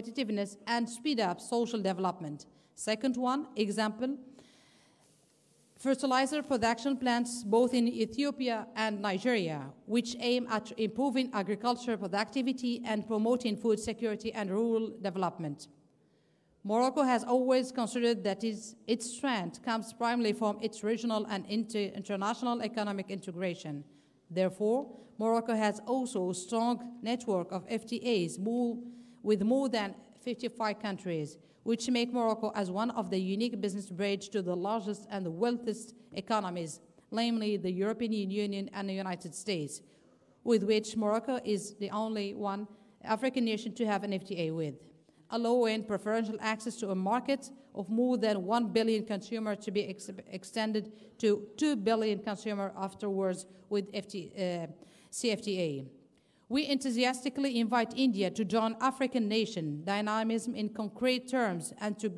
competitiveness and speed up social development. Second one, example, fertilizer production plants both in Ethiopia and Nigeria, which aim at improving agricultural productivity and promoting food security and rural development. Morocco has always considered that its strength comes primarily from its regional and international economic integration. Therefore, Morocco has also a strong network of FTAs with more than 55 countries, which make Morocco as one of the unique business bridge to the largest and the wealthiest economies, namely the European Union and the United States, with which Morocco is the only one African nation to have an FTA with, allowing preferential access to a market of more than 1 billion consumers to be extended to 2 billion consumers afterwards with CFTA. We enthusiastically invite India to join African nation dynamism in concrete terms and to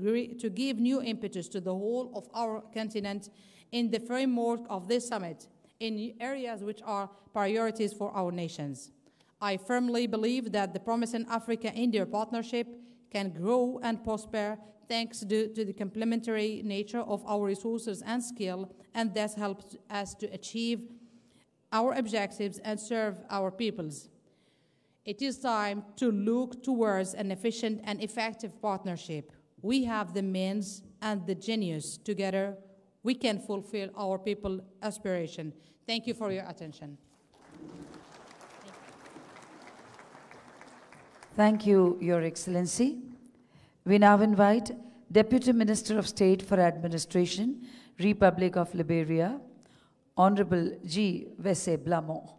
give new impetus to the whole of our continent in the framework of this summit in areas which are priorities for our nations. I firmly believe that the promising Africa-India partnership can grow and prosper thanks to the complementary nature of our resources and skill, and thus helps us to achieve our objectives and serve our peoples. It is time to look towards an efficient and effective partnership. We have the means and the genius. Together, we can fulfill our people's aspiration. Thank you for your attention. Thank you, Your Excellency. We now invite Deputy Minister of State for Administration, Republic of Liberia, Honorable G. Wesse Blamont.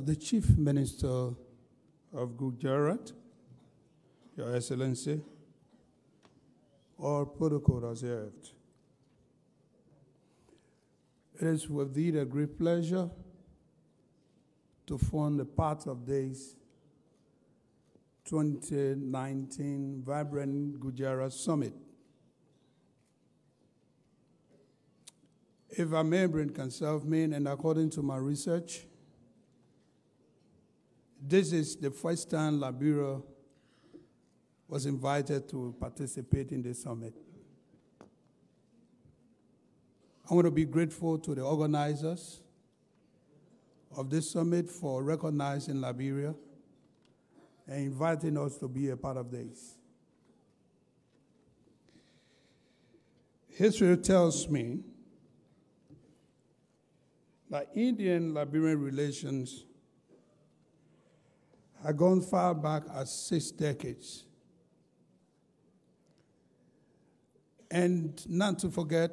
The Chief Minister of Gujarat, Your Excellency, all protocol observed. It is indeed a great pleasure to form the part of this 2019 Vibrant Gujarat Summit. If a member can serve me, and according to my research, this is the first time Liberia was invited to participate in the summit. I want to be grateful to the organizers of this summit for recognizing Liberia and inviting us to be a part of this. History tells me that Indian-Liberian relations have gone far back as 6 decades. And not to forget,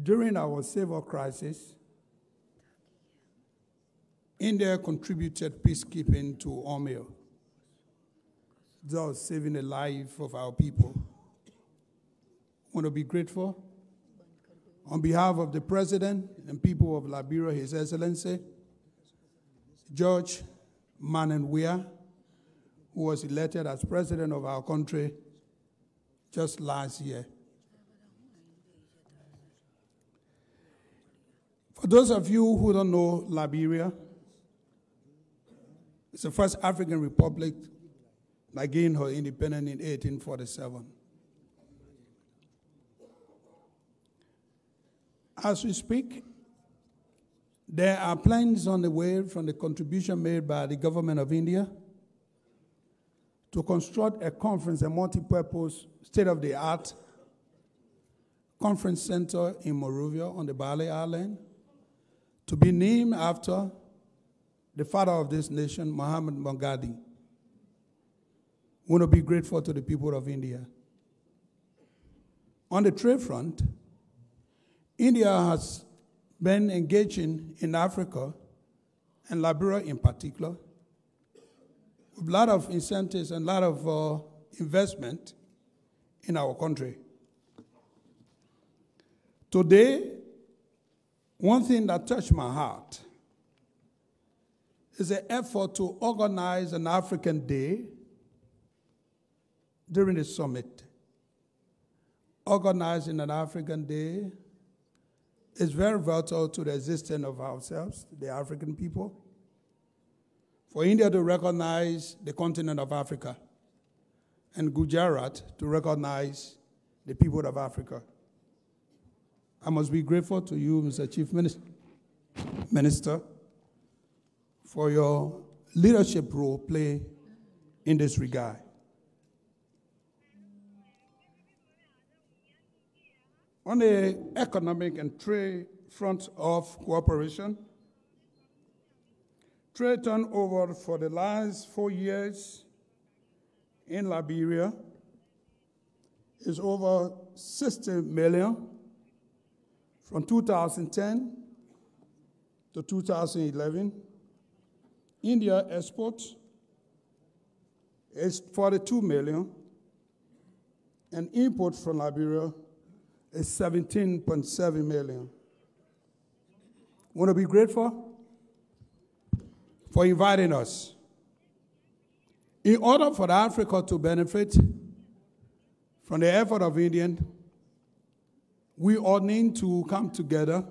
during our civil crisis, India contributed peacekeeping to UNMIL, thus saving the life of our people. I want to be grateful on behalf of the President and people of Liberia, His Excellency, George Manenwia, who was elected as president of our country just last year. For those of you who don't know Liberia, it's the first African republic that gained her independence in 1847. As we speak, there are plans on the way from the contribution made by the government of India to construct a conference, a multi-purpose, state-of-the-art conference center in Monrovia on the Bali Island to be named after the father of this nation, Mahatma Mandir. We want to be grateful to the people of India. On the trade front, India has been engaging in Africa, and Liberia in particular, with a lot of incentives and a lot of investment in our country. Today, One thing that touched my heart is the effort to organize an African Day during the summit. Organizing an African Day is very vital to the existence of ourselves, the African people. For India to recognize the continent of Africa, and Gujarat to recognize the people of Africa. I must be grateful to you, Mr. Chief Minister, for your leadership role played in this regard. On the economic and trade front of cooperation, trade turnover for the last 4 years in Liberia is over 60 million from 2010 to 2011. India exports is 42 million, and imports from Liberia is 17.7 million. Want to be grateful for inviting us. In order for Africa to benefit from the effort of India, we all need to come together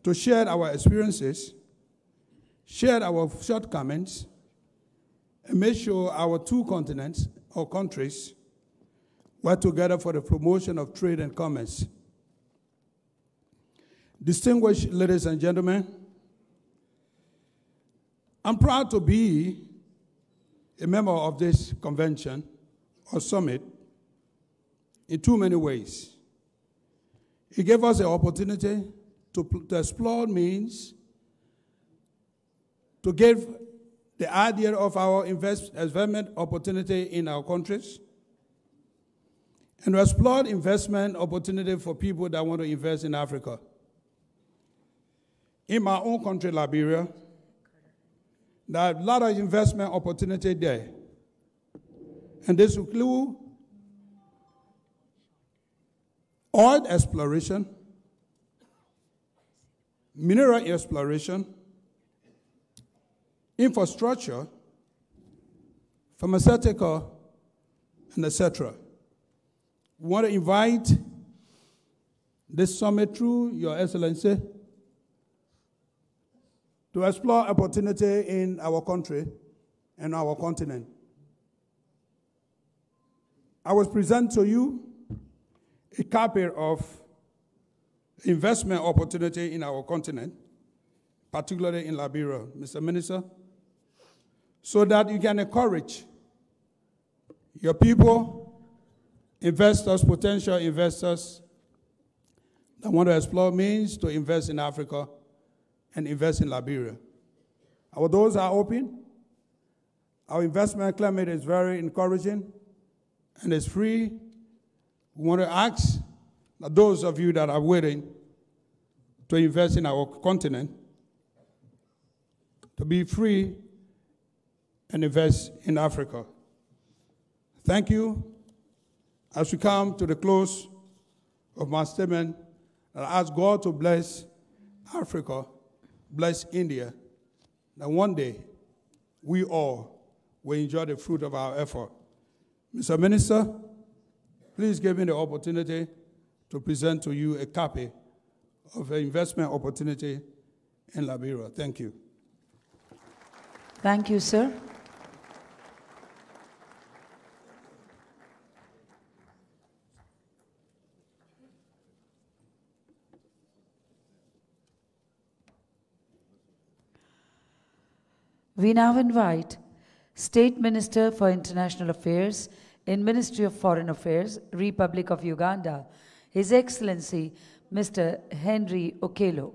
to share our experiences, share our shortcomings, and make sure our two continents or countries work together for the promotion of trade and commerce. Distinguished ladies and gentlemen, I'm proud to be a member of this convention or summit in too many ways. It gave us the opportunity to explore means to give the idea of our investment opportunity in our countries, and to explore investment opportunity for people that want to invest in Africa. In my own country, Liberia, there are a lot of investment opportunity there. And this include oil exploration, mineral exploration, infrastructure, pharmaceutical, and etc. We want to invite this summit through Your Excellency to explore opportunity in our country and our continent. I will present to you a copy of investment opportunity in our continent, particularly in Liberia, Mr. Minister, so that you can encourage your people, investors, potential investors that want to explore means to invest in Africa and invest in Liberia. Our doors are open. Our investment climate is very encouraging and it's free. We want to ask that those of you that are waiting to invest in our continent to be free and invest in Africa. Thank you. As we come to the close of my statement, I ask God to bless Africa, bless India, that one day we all will enjoy the fruit of our effort. Mr. Minister, please give me the opportunity to present to you a copy of an investment opportunity in Liberia. Thank you. Thank you, sir. We now invite State Minister for International Affairs in Ministry of Foreign Affairs, Republic of Uganda, His Excellency Mr. Henry Okello.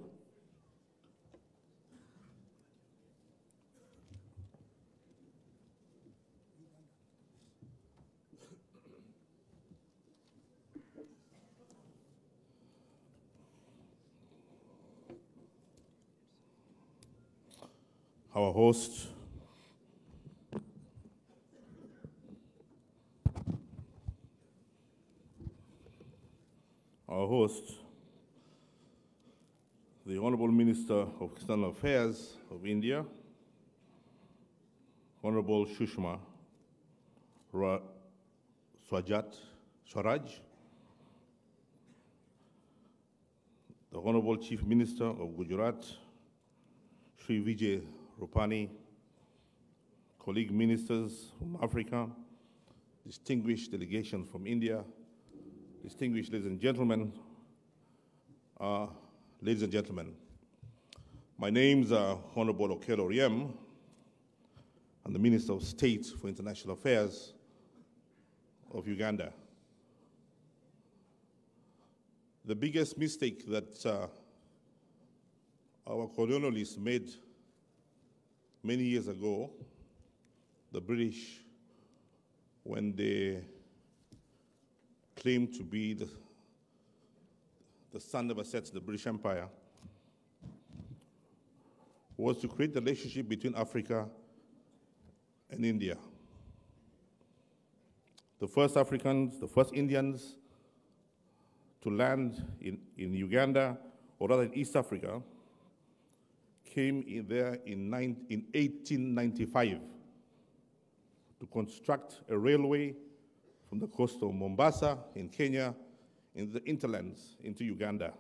Our host, Honorable Minister of External Affairs of India, Honorable Sushma Swaraj, the Honorable Chief Minister of Gujarat, Sri Vijay Rupani, colleague ministers from Africa, distinguished delegations from India, distinguished ladies and gentlemen, my name is Honorable Okello Oryem. I'm the Minister of State for International Affairs of Uganda. The biggest mistake that our colonialists made many years ago, the British, when they claimed to be the sun never sets in the British Empire, was to create the relationship between Africa and India. The first Africans, the first Indians to land in Uganda, or rather in East Africa, came in there in 1895 to construct a railway from the coast of Mombasa in Kenya into the hinterlands into Uganda.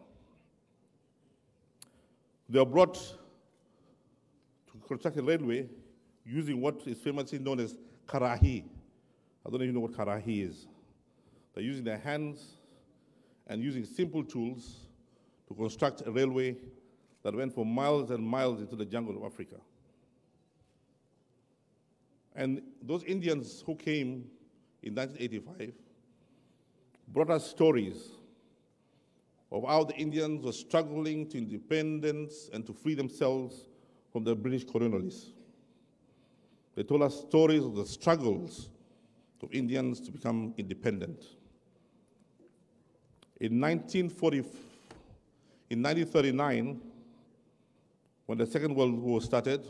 They were brought to construct a railway using what is famously known as karahi. I don't even know what karahi is. They're using their hands and using simple tools to construct a railway that went for miles and miles into the jungle of Africa. And those Indians who came in 1985 brought us stories of how the Indians were struggling to independence and to free themselves from the British colonialists. They told us stories of the struggles of Indians to become independent. In 1939, when the Second World War started,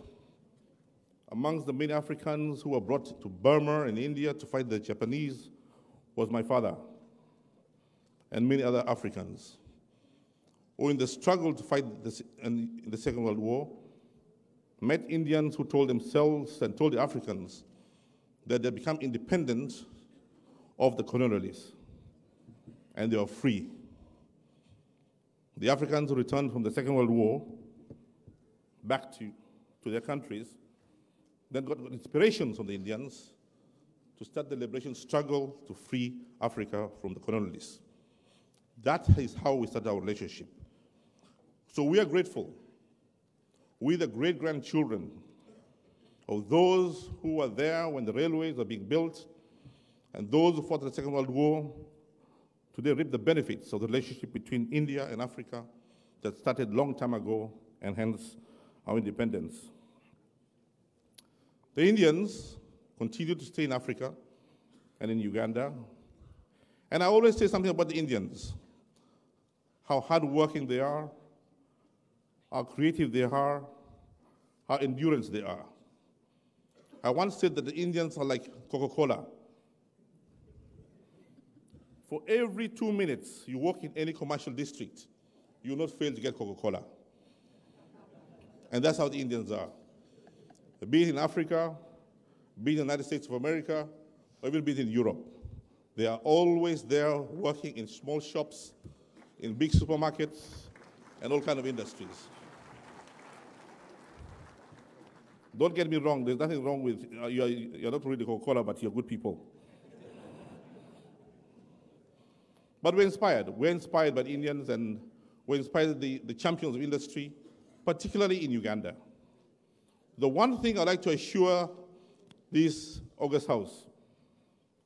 amongst the many Africans who were brought to Burma and India to fight the Japanese was my father and many other Africans who, in the struggle to fight in the Second World War, met Indians who told themselves and told the Africans that they become independent of the colonialists and they were free. The Africans who returned from the Second World War back to their countries then got inspiration from the Indians to start the liberation struggle to free Africa from the colonialists. That is how we started our relationship. So we are grateful. We, the great-grandchildren of those who were there when the railways were being built and those who fought in the Second World War, today reap the benefits of the relationship between India and Africa that started a long time ago, and hence our independence. The Indians continue to stay in Africa and in Uganda. And I always say something about the Indians, how hardworking they are, how creative they are, how endurance they are. I once said that the Indians are like Coca-Cola. For every 2 minutes you walk in any commercial district, you will not fail to get Coca-Cola. And that's how the Indians are. Be it in Africa, be it in the United States of America, or even be it in Europe. They are always there working in small shops, in big supermarkets, and all kinds of industries. Don't get me wrong, there's nothing wrong with, you're not really Coca-Cola, but you're good people. But we're inspired. We're inspired by the Indians, and we're inspired by the champions of industry, particularly in Uganda. The one thing I'd like to assure this August House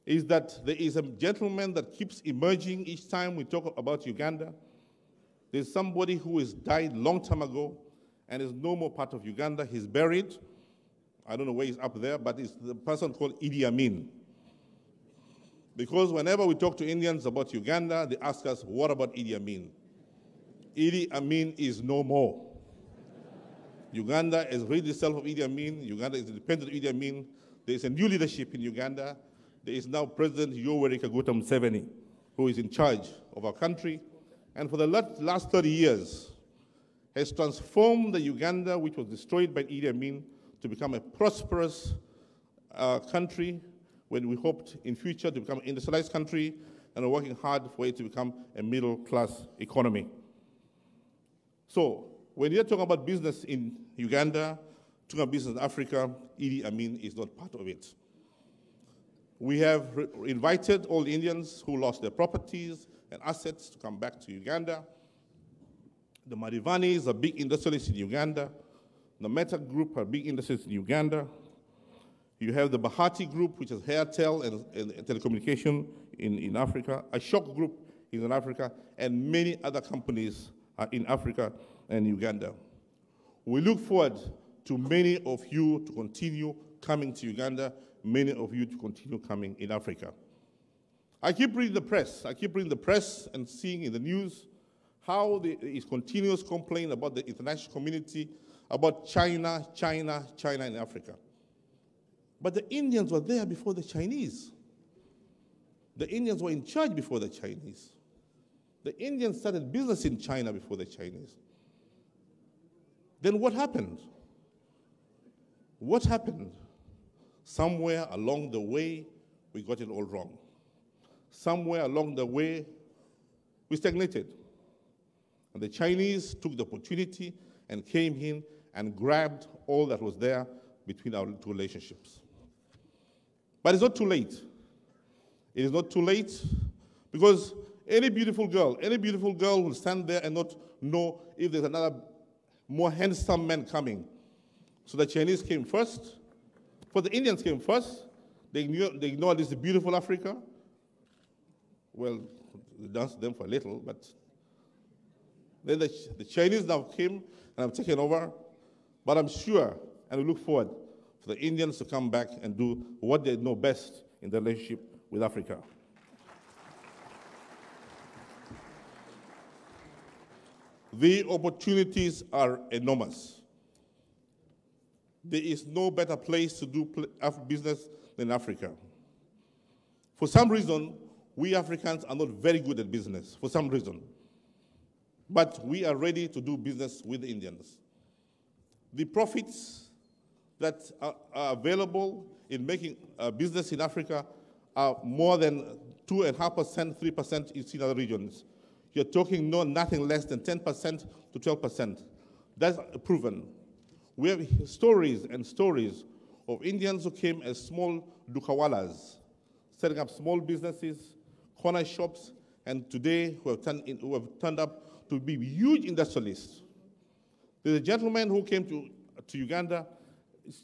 is that there is a gentleman that keeps emerging each time we talk about Uganda. There's somebody who has died a long time ago and is no more part of Uganda. He's buried. I don't know where he's up there, but it's the person called Idi Amin. Because whenever we talk to Indians about Uganda, they ask us, what about Idi Amin? Idi Amin is no more. Uganda has rid itself of Idi Amin. Uganda is independent of Idi Amin. There is a new leadership in Uganda. There is now President Yoweri Kaguta Museveni, who is in charge of our country. And for the last 30 years, has transformed the Uganda, which was destroyed by Idi Amin, to become a prosperous country, when we hoped in future to become an industrialized country, and are working hard for it to become a middle-class economy. So, when you're talking about business in Uganda, talking about business in Africa, Idi Amin is not part of it. We have invited all Indians who lost their properties and assets to come back to Uganda. The Marivanis are big industrialists in Uganda. The Meta Group are big industrialists in Uganda. You have the Bahati Group, which is Airtel and telecommunication in Africa. Ashok Group is in Africa, and many other companies are in Africa and Uganda. We look forward to many of you to continue coming to Uganda, many of you to continue coming in Africa. I keep reading the press and seeing in the news how there is continuous complaint about the international community, about China in Africa. But the Indians were there before the Chinese. The Indians were in charge before the Chinese. The Indians started business in China before the Chinese. Then what happened? What happened? Somewhere along the way, we got it all wrong. Somewhere along the way, we stagnated. And the Chinese took the opportunity and came in and grabbed all that was there between our two relationships. But it's not too late. It is not too late, because any beautiful girl will stand there and not know if there's another more handsome man coming. So the Chinese came first, for the Indians came first. They ignored this beautiful Africa. Well, they danced them for a little, but then the Chinese now came and have taken over. But I'm sure, and we look forward for the Indians to come back and do what they know best in the relationship with Africa. The opportunities are enormous. There is no better place to do business than Africa. For some reason, we Africans are not very good at business, for some reason. But we are ready to do business with the Indians. The profits that are available in making business in Africa are more than 2.5%, 3% in other regions. You're talking nothing less than 10% to 12%. That's proven. We have stories and stories of Indians who came as small dukawalas, setting up small businesses, corner shops, and today who have turned up to be huge industrialists. There's a gentleman who came to Uganda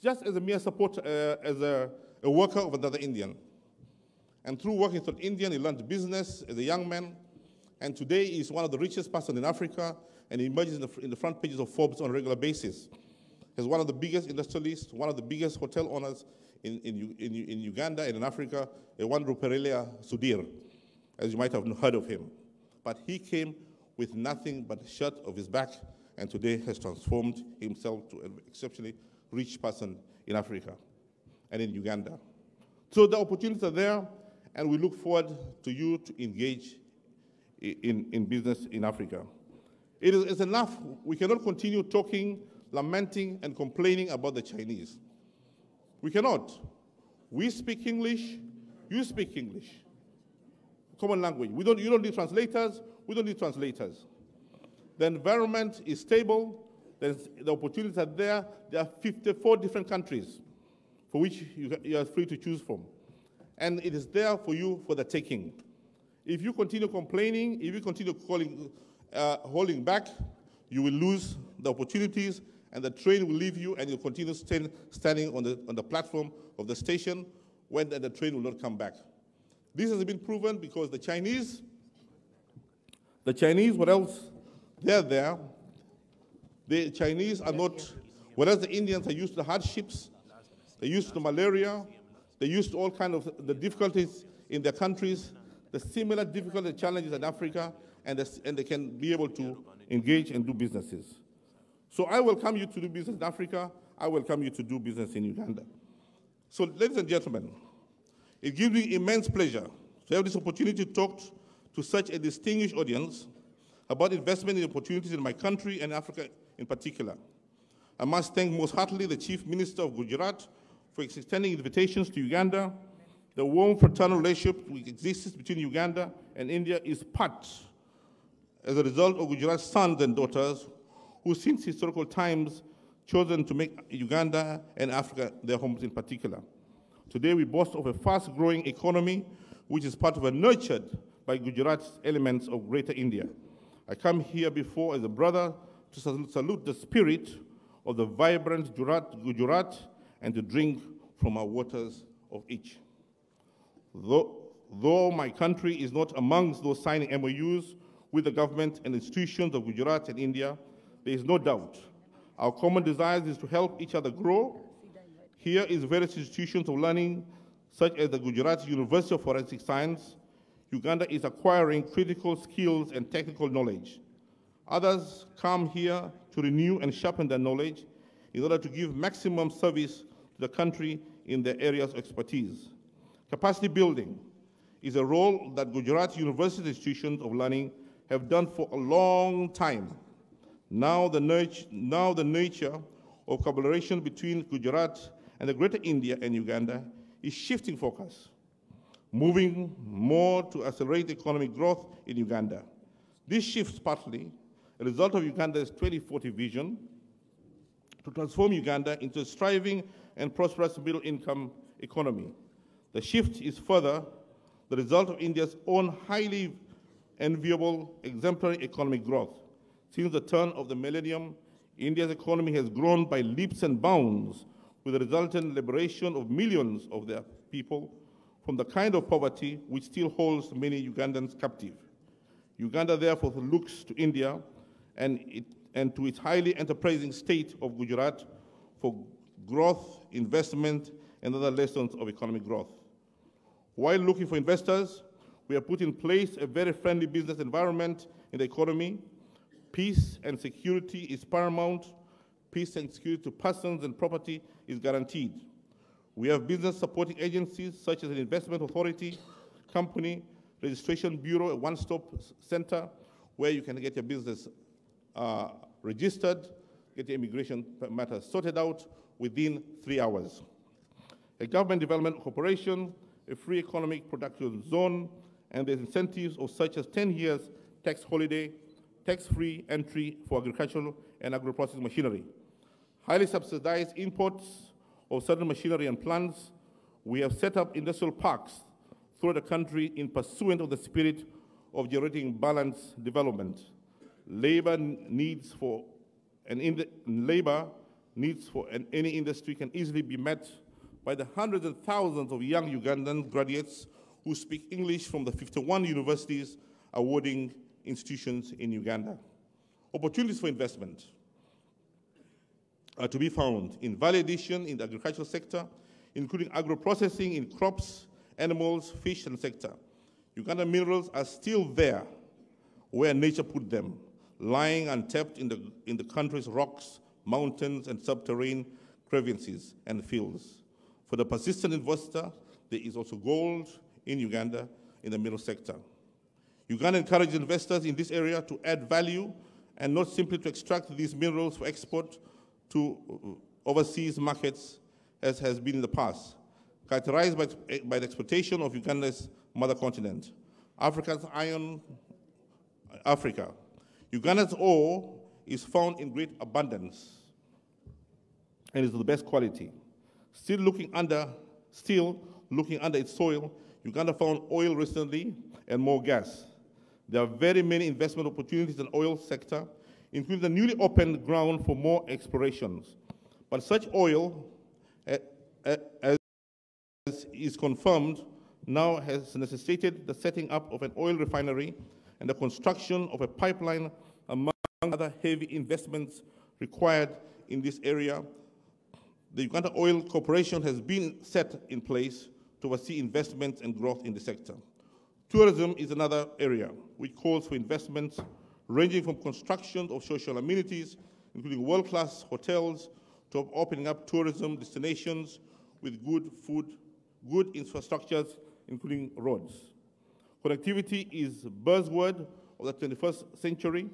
just as a mere support, as a worker of another Indian. And through working with an Indian, he learned business as a young man. And today he's one of the richest persons in Africa, and he emerges in the front pages of Forbes on a regular basis. He's one of the biggest industrialists, one of the biggest hotel owners in Uganda and in Africa, one Ruperelia Sudhir, as you might have heard of him. But he came with nothing but a shirt of his back, and today has transformed himself to an exceptionally rich person in Africa and in Uganda. So the opportunities are there, and we look forward to you to engage in business in Africa. It's enough. We cannot continue talking, lamenting, and complaining about the Chinese. We cannot. We speak English, you speak English. Common language. You don't need translators, we don't need translators. The environment is stable, the opportunities are there. There are 54 different countries for which you are free to choose from. And it is there for you for the taking. If you continue complaining, if you continue holding back, you will lose the opportunities, and the train will leave you, and you'll continue standing on the platform of the station when the train will not come back. This has been proven because the Chinese, what else? They're there. The Chinese are not, whereas the Indians are used to the hardships, they're used to the malaria, they're used to all kinds of the difficulties in their countries, the similar difficult challenges in Africa, and they can be able to engage and do businesses. So I welcome you to do business in Africa. I welcome you to do business in Uganda. So ladies and gentlemen, it gives me immense pleasure to have this opportunity to talk to such a distinguished audience about investment in opportunities in my country and Africa in particular. I must thank most heartily the Chief Minister of Gujarat for extending invitations to Uganda. The warm fraternal relationship which exists between Uganda and India is part as a result of Gujarat's sons and daughters who since historical times chosen to make Uganda and Africa their homes in particular. Today we boast of a fast-growing economy which is part of a nurtured by Gujarat's elements of Greater India. I come here before as a brother to salute the spirit of the vibrant Gujarat and to drink from our waters of each. Though my country is not amongst those signing MOUs with the government and institutions of Gujarat and India, there is no doubt our common desire is to help each other grow. Here is various institutions of learning, such as the Gujarat University of Forensic Science. Uganda is acquiring critical skills and technical knowledge. Others come here to renew and sharpen their knowledge in order to give maximum service to the country in their areas of expertise. Capacity building is a role that Gujarat University institutions of learning have done for a long time. Now the nature of collaboration between Gujarat and the Greater India and Uganda is shifting focus, moving more to accelerate economic growth in Uganda. This shift is partly a result of Uganda's 2040 vision to transform Uganda into a thriving and prosperous middle-income economy. The shift is further the result of India's own highly enviable, exemplary economic growth. Since the turn of the millennium, India's economy has grown by leaps and bounds, with the resultant liberation of millions of their people from the kind of poverty which still holds many Ugandans captive. Uganda therefore looks to India and to its highly enterprising state of Gujarat for growth, investment, and other lessons of economic growth. While looking for investors, we have put in place a very friendly business environment in the economy. Peace and security is paramount. Peace and security to persons and property is guaranteed. We have business supporting agencies such as an investment authority, company, registration bureau, a one-stop center where you can get your business registered, get your immigration matters sorted out within 3 hours. A government development corporation, a free economic production zone, and there's incentives of such as 10 years tax holiday, tax-free entry for agricultural and agro-processing machinery. Highly subsidized imports of certain machinery and plants. We have set up industrial parks throughout the country in pursuant of the spirit of generating balanced development. Labor needs for any industry can easily be met by the hundreds and thousands of young Ugandan graduates who speak English from the 51 universities awarding institutions in Uganda. Opportunities for investment are to be found in value addition in the agricultural sector, including agro-processing in crops, animals, fish, and sector. Ugandan minerals are still there where nature put them, lying untapped in the country's rocks, mountains, and subterranean crevices and fields. For the persistent investor, there is also gold in Uganda in the mineral sector. Uganda encourages investors in this area to add value and not simply to extract these minerals for export to overseas markets as has been in the past, characterized by the exploitation of Uganda's mother continent. Africa's Africa. Uganda's ore is found in great abundance and is of the best quality. Still looking under its soil, Uganda found oil recently and more gas. There are very many investment opportunities in the oil sector, including the newly opened ground for more explorations. But such oil, as is confirmed, now has necessitated the setting up of an oil refinery and the construction of a pipeline, among other heavy investments required in this area. The Uganda Oil Corporation has been set in place to oversee investments and growth in the sector. Tourism is another area which calls for investments ranging from construction of social amenities, including world-class hotels, to opening up tourism destinations with good food, good infrastructures, including roads. Connectivity is a buzzword of the 21st century,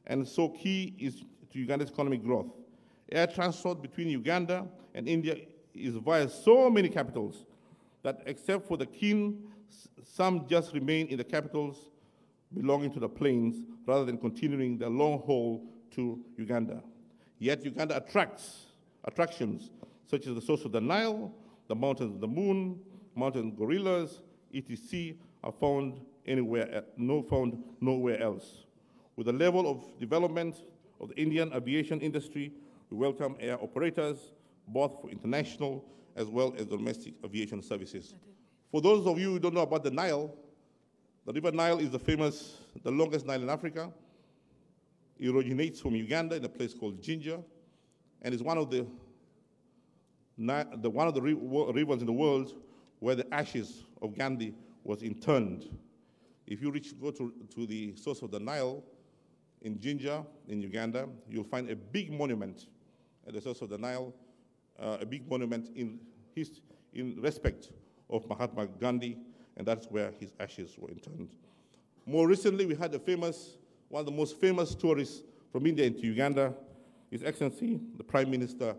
and so key is to Uganda's economic growth. Air transport between Uganda and India is via so many capitals that except for the king, some just remain in the capitals belonging to the plains rather than continuing their long haul to Uganda. Yet Uganda attractions such as the source of the Nile, the mountains of the moon, mountain gorillas, etc. are found nowhere else. With the level of development of the Indian aviation industry, we welcome air operators, both for international as well as domestic aviation services. For those of you who don't know about the Nile, the River Nile is the longest Nile in Africa. It originates from Uganda in a place called Jinja, and is one of the rivers in the world where the ashes of Gandhi was interned. If you go to the source of the Nile in Jinja, in Uganda, you'll find a big monument at the source of the Nile, a big monument in respect of Mahatma Gandhi, and that's where his ashes were interned. More recently, we had one of the most famous tourists from India into Uganda, His Excellency, the Prime Minister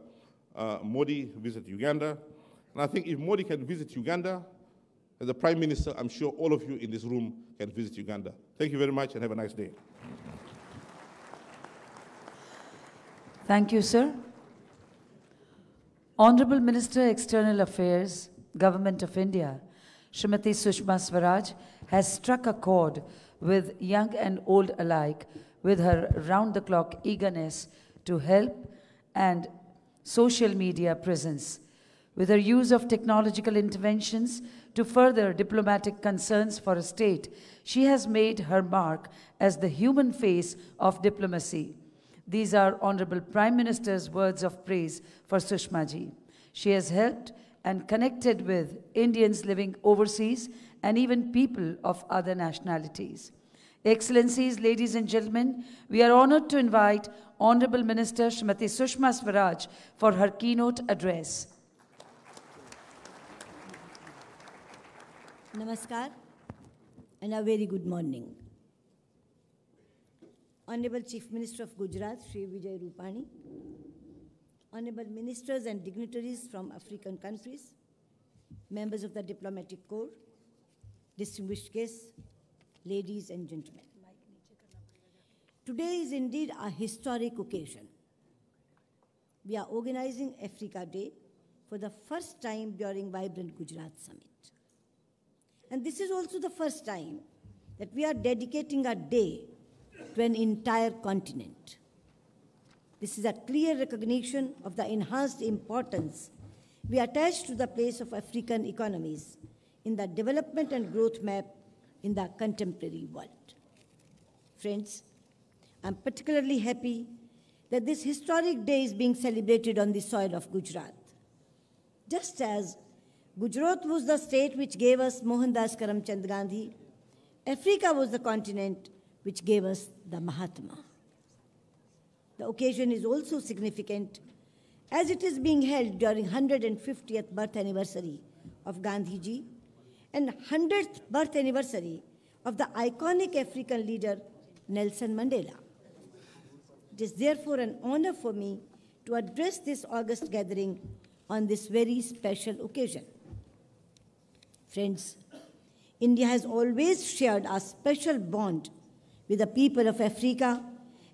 Modi, visit Uganda. And I think if Modi can visit Uganda, as the Prime Minister, I'm sure all of you in this room can visit Uganda. Thank you very much and have a nice day. Thank you, sir. Honorable Minister, External Affairs, Government of India, Srimati Sushma Swaraj has struck a chord with young and old alike with her round-the-clock eagerness to help and social media presence. With her use of technological interventions to further diplomatic concerns for a state, she has made her mark as the human face of diplomacy. These are Honorable Prime Minister's words of praise for Sushma ji. She has helped and connected with Indians living overseas and even people of other nationalities. Excellencies, ladies and gentlemen, we are honored to invite Honorable Minister Srimati Sushma Swaraj for her keynote address. Namaskar and a very good morning. Honorable Chief Minister of Gujarat, Shri Vijay Rupani, Honorable Ministers and dignitaries from African countries, members of the Diplomatic Corps, distinguished guests, ladies and gentlemen. Today is indeed a historic occasion. We are organizing Africa Day for the first time during Vibrant Gujarat Summit. And this is also the first time that we are dedicating a day to an entire continent. This is a clear recognition of the enhanced importance we attach to the place of African economies in the development and growth map in the contemporary world. Friends, I'm particularly happy that this historic day is being celebrated on the soil of Gujarat. Just as Gujarat was the state which gave us Mohandas Karamchand Gandhi, Africa was the continent which gave us the Mahatma. The occasion is also significant as it is being held during 150th birth anniversary of Gandhiji and 100th birth anniversary of the iconic African leader Nelson Mandela. It is therefore an honor for me to address this august gathering on this very special occasion. Friends, India has always shared a special bond with the people of Africa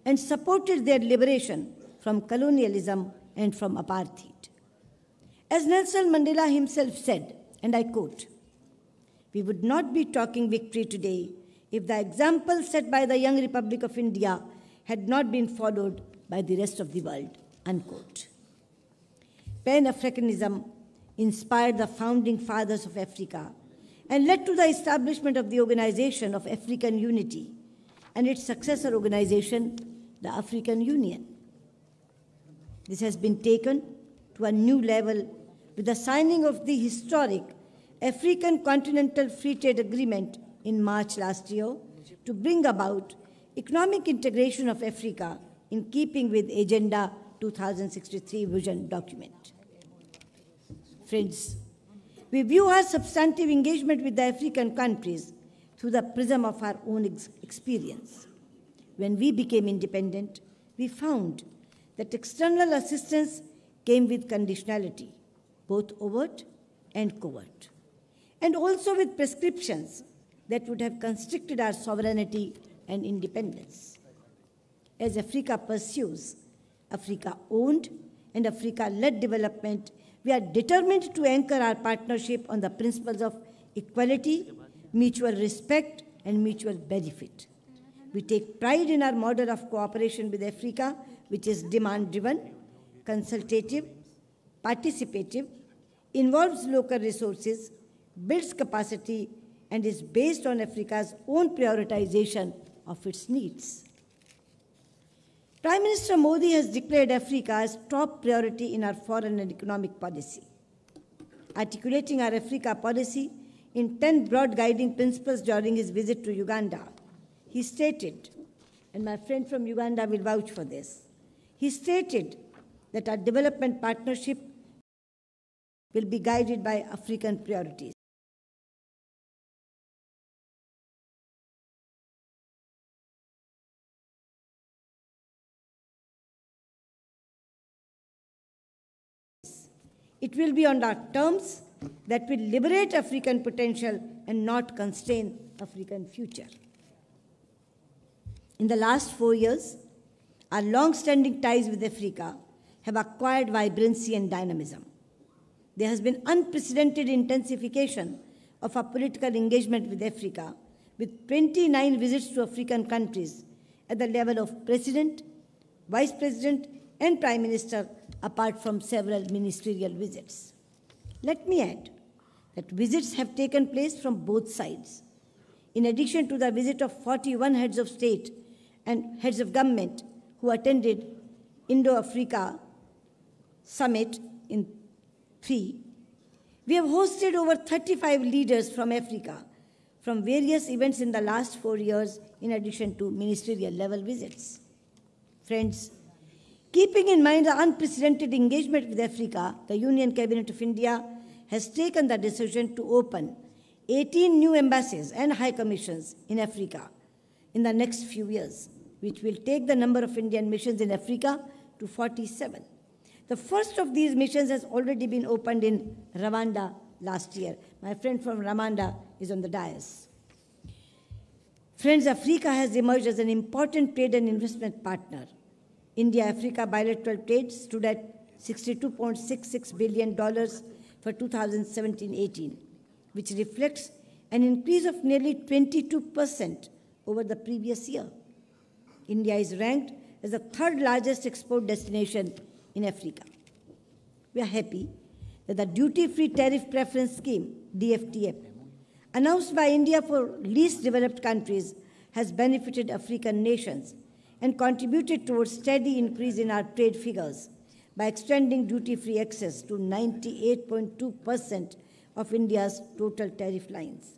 and supported their liberation from colonialism and from apartheid. As Nelson Mandela himself said, and I quote, "We would not be talking victory today if the example set by the young Republic of India had not been followed by the rest of the world," unquote. Pan-Africanism inspired the founding fathers of Africa and led to the establishment of the Organization of African Unity and its successor organization, the African Union. This has been taken to a new level with the signing of the historic African Continental Free Trade Agreement in March last year to bring about economic integration of Africa in keeping with Agenda 2063 vision document. Friends, we view our substantive engagement with the African countries through the prism of our own experience. When we became independent, we found that external assistance came with conditionality, both overt and covert, and also with prescriptions that would have constricted our sovereignty and independence. As Africa pursues Africa-owned and Africa-led development, we are determined to anchor our partnership on the principles of equality, mutual respect, and mutual benefit. We take pride in our model of cooperation with Africa, which is demand-driven, consultative, participative, involves local resources, builds capacity, and is based on Africa's own prioritization of its needs. Prime Minister Modi has declared Africa as top priority in our foreign and economic policy. Articulating our Africa policy in 10 broad guiding principles during his visit to Uganda, he stated, and my friend from Uganda will vouch for this, he stated that our development partnership will be guided by African priorities. It will be on our terms that will liberate African potential and not constrain African future. In the last 4 years, our long-standing ties with Africa have acquired vibrancy and dynamism. There has been unprecedented intensification of our political engagement with Africa, with 29 visits to African countries at the level of President, Vice President, and Prime Minister, apart from several ministerial visits. Let me add that visits have taken place from both sides. In addition to the visit of 41 heads of state and heads of government who attended Indo-Africa Summit in 3, we have hosted over 35 leaders from Africa from various events in the last 4 years, in addition to ministerial level visits. Friends, keeping in mind the unprecedented engagement with Africa, the Union Cabinet of India has taken the decision to open 18 new embassies and high commissions in Africa in the next few years, which will take the number of Indian missions in Africa to 47. The first of these missions has already been opened in Rwanda last year. My friend from Rwanda is on the dais. Friends, Africa has emerged as an important trade and investment partner. India-Africa bilateral trade stood at $62.66 billion for 2017-18, which reflects an increase of nearly 22% over the previous year. India is ranked as the third largest export destination in Africa. We are happy that the Duty-Free Tariff Preference Scheme, DFTF, announced by India for least developed countries, has benefited African nations and contributed towards steady increase in our trade figures by extending duty-free access to 98.2% of India's total tariff lines.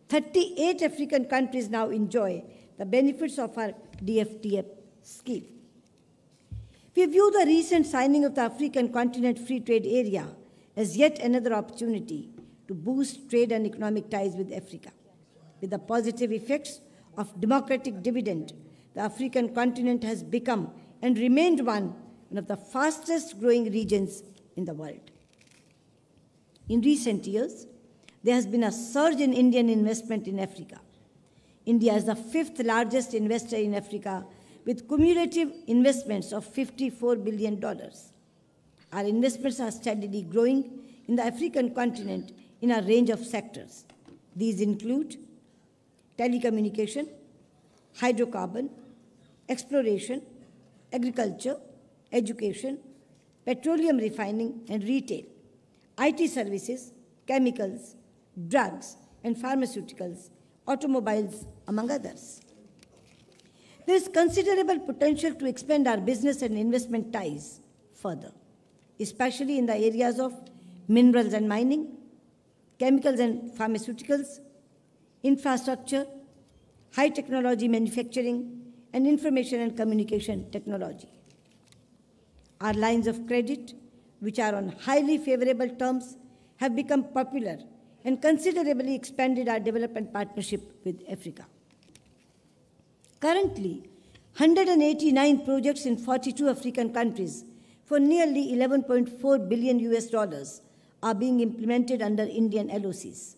38 African countries now enjoy the benefits of our DFTF scheme. We view the recent signing of the African Continent Free Trade Area as yet another opportunity to boost trade and economic ties with Africa. With the positive effects of democratic dividend, the African continent has become and remained one of the fastest growing regions in the world. In recent years, there has been a surge in Indian investment in Africa. India is the 5th largest investor in Africa, with cumulative investments of $54 billion. Our investments are steadily growing in the African continent in a range of sectors. These include telecommunication, hydrocarbon, exploration, agriculture, education, petroleum refining and retail, IT services, chemicals, drugs and pharmaceuticals, automobiles, among others. There is considerable potential to expand our business and investment ties further, especially in the areas of minerals and mining, chemicals and pharmaceuticals, infrastructure, high technology manufacturing, and information and communication technology. Our lines of credit, which are on highly favorable terms, have become popular and considerably expanded our development partnership with Africa. Currently, 189 projects in 42 African countries for nearly $11.4 billion are being implemented under Indian LOCs.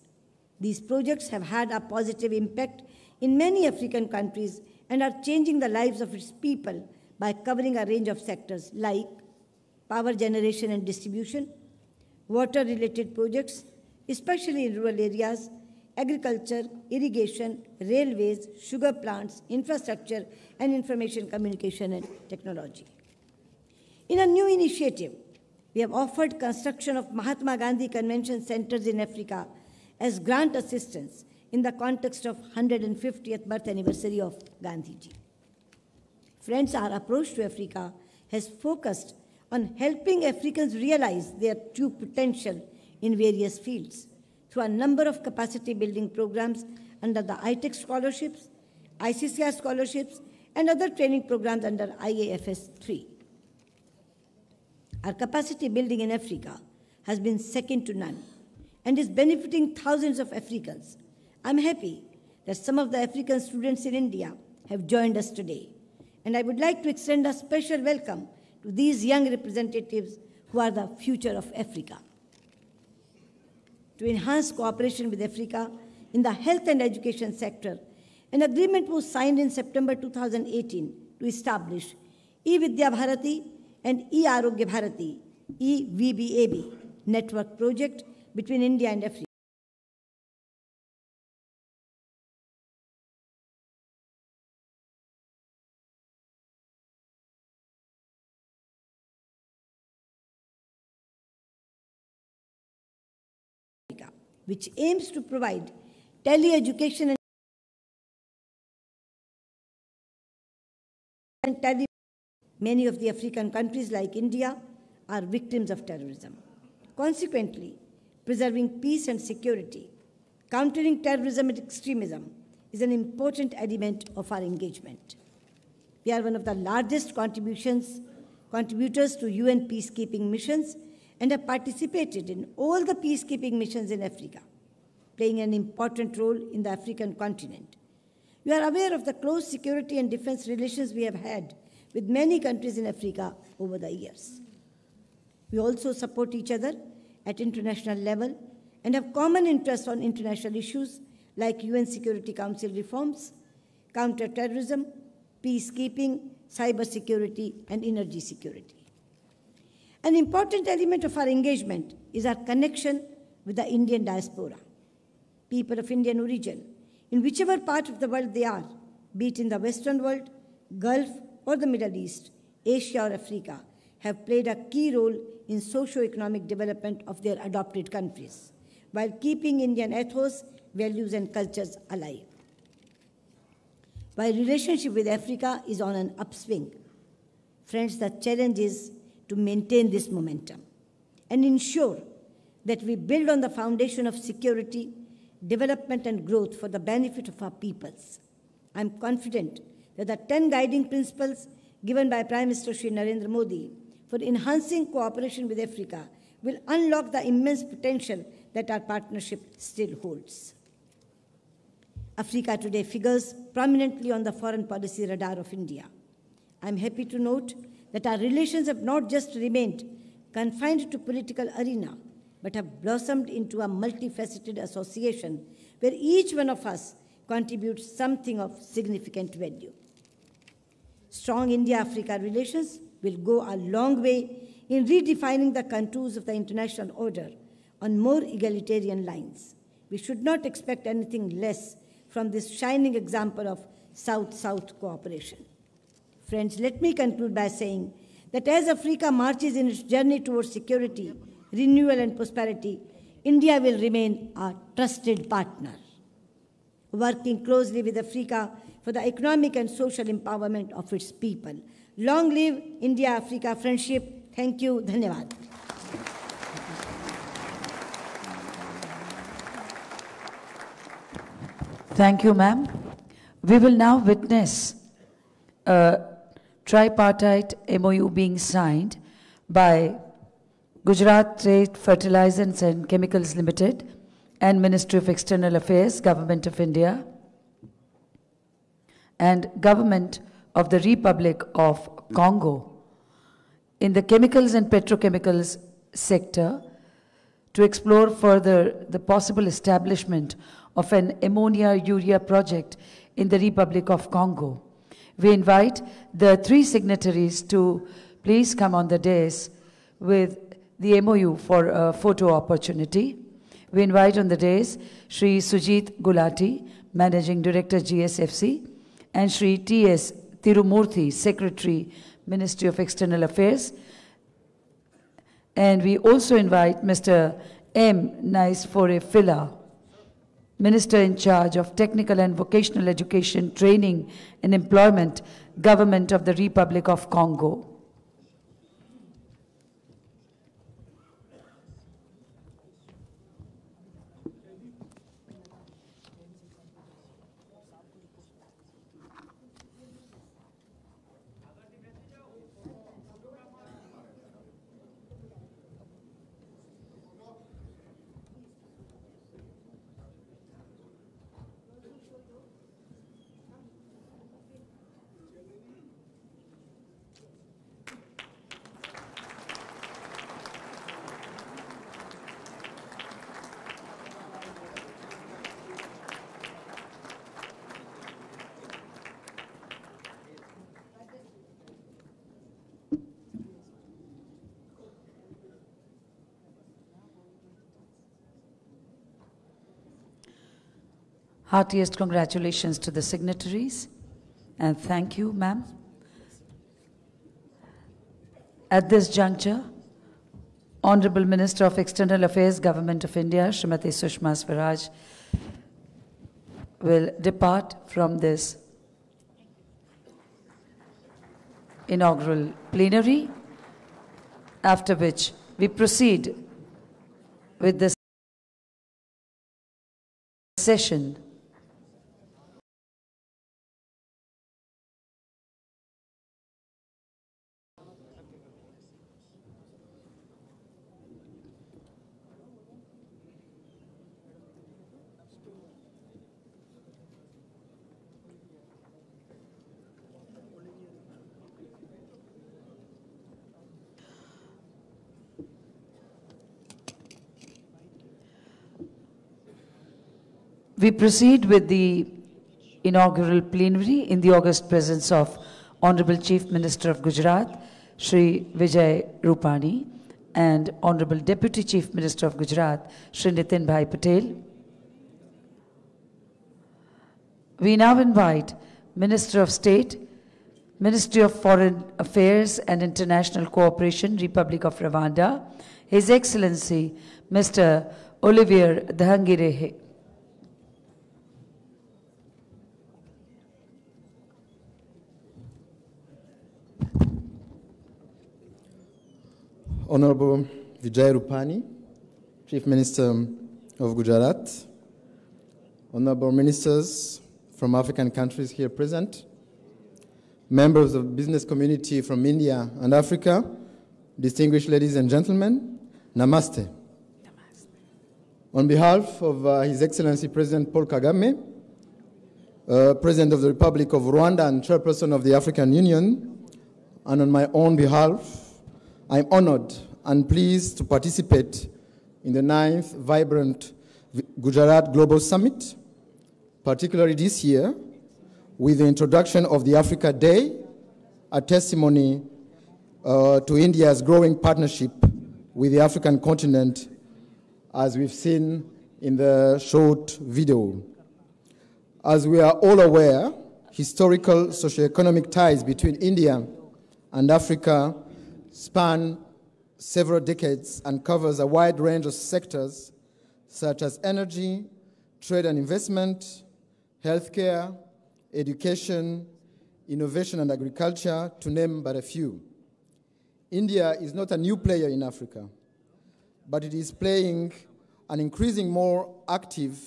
These projects have had a positive impact in many African countries and are changing the lives of its people by covering a range of sectors like power generation and distribution, water-related projects, especially in rural areas, agriculture, irrigation, railways, sugar plants, infrastructure, and information communication and technology. In a new initiative, we have offered construction of Mahatma Gandhi Convention Centers in Africa as grant assistance in the context of 150th birth anniversary of Gandhiji. Friends, our approach to Africa has focused on helping Africans realize their true potential in various fields through a number of capacity building programs under the ITEC scholarships, ICCR scholarships, and other training programs under IAFS 3. Our capacity building in Africa has been second to none and is benefiting thousands of Africans. I'm happy that some of the African students in India have joined us today, and I would like to extend a special welcome to these young representatives who are the future of Africa. To enhance cooperation with Africa in the health and education sector, an agreement was signed in September 2018 to establish E-Vidya Bharati and E-Arogya Bharati, EVBAB, network project between India and Africa. Which aims to provide tele-education and tele. Many of the African countries like India are victims of terrorism. Consequently, preserving peace and security, countering terrorism and extremism is an important element of our engagement. We are one of the largest contributors to UN peacekeeping missions and have participated in all the peacekeeping missions in Africa, playing an important role in the African continent. You are aware of the close security and defense relations we have had with many countries in Africa over the years. We also support each other at international level and have common interests on international issues like UN Security Council reforms, counter-terrorism, peacekeeping, cybersecurity, and energy security. An important element of our engagement is our connection with the Indian diaspora. People of Indian origin, in whichever part of the world they are, be it in the Western world, Gulf, or the Middle East, Asia or Africa, have played a key role in socio-economic development of their adopted countries, while keeping Indian ethos, values, and cultures alive. While relationship with Africa is on an upswing, friends, the challenge is to maintain this momentum and ensure that we build on the foundation of security, development, and growth for the benefit of our peoples. I'm confident that the 10 guiding principles given by Prime Minister Shri Narendra Modi for enhancing cooperation with Africa will unlock the immense potential that our partnership still holds. Africa today figures prominently on the foreign policy radar of India. I'm happy to note that our relations have not just remained confined to political arena, but have blossomed into a multifaceted association where each one of us contributes something of significant value. Strong India-Africa relations will go a long way in redefining the contours of the international order on more egalitarian lines. We should not expect anything less from this shining example of South-South cooperation. Friends, let me conclude by saying that as Africa marches in its journey towards security, renewal, and prosperity, India will remain a trusted partner, working closely with Africa for the economic and social empowerment of its people. Long live India-Africa friendship. Thank you. Dhanyavad. Thank you, ma'am. We will now witness a tripartite MOU being signed by Gujarat Trade Fertilizers and Chemicals Limited and Ministry of External Affairs, Government of India, and Government of the Republic of Congo in the chemicals and petrochemicals sector to explore further the possible establishment of an ammonia-urea project in the Republic of Congo. We invite the 3 signatories to please come on the dais with the MOU for a photo opportunity. We invite on the dais Shri Sujit Gulati, Managing Director, GSFC, and Shri T.S. Tirumurthy, Secretary, Ministry of External Affairs. And we also invite Mr. M. Naisfore Fila, Minister in charge of Technical and Vocational Education, Training and Employment, Government of the Republic of Congo. Heartiest congratulations to the signatories, and thank you, ma'am. At this juncture, Honorable Minister of External Affairs, Government of India, Srimati Sushma Swaraj, will depart from this inaugural plenary, after which we proceed with the session. We proceed with the inaugural plenary in the august presence of Honorable Chief Minister of Gujarat, Shri Vijay Rupani, and Honorable Deputy Chief Minister of Gujarat, Shri Nitin Bhai Patel. We now invite Minister of State, Ministry of Foreign Affairs and International Cooperation, Republic of Rwanda, His Excellency Mr. Olivier Nduhungirehe. Honorable Vijay Rupani, Chief Minister of Gujarat, Honorable Ministers from African countries here present, members of the business community from India and Africa, distinguished ladies and gentlemen, Namaste. Namaste. On behalf of His Excellency President Paul Kagame, President of the Republic of Rwanda and Chairperson of the African Union, and on my own behalf, I'm honored and pleased to participate in the 9th Vibrant Gujarat Global Summit, particularly this year, with the introduction of the Africa Day, a testimony to India's growing partnership with the African continent, as we've seen in the short video. As we are all aware, historical socio-economic ties between India and Africa span several decades and covers a wide range of sectors such as energy, trade and investment, healthcare, education, innovation and agriculture, to name but a few. India is not a new player in Africa, but it is playing an increasingly more active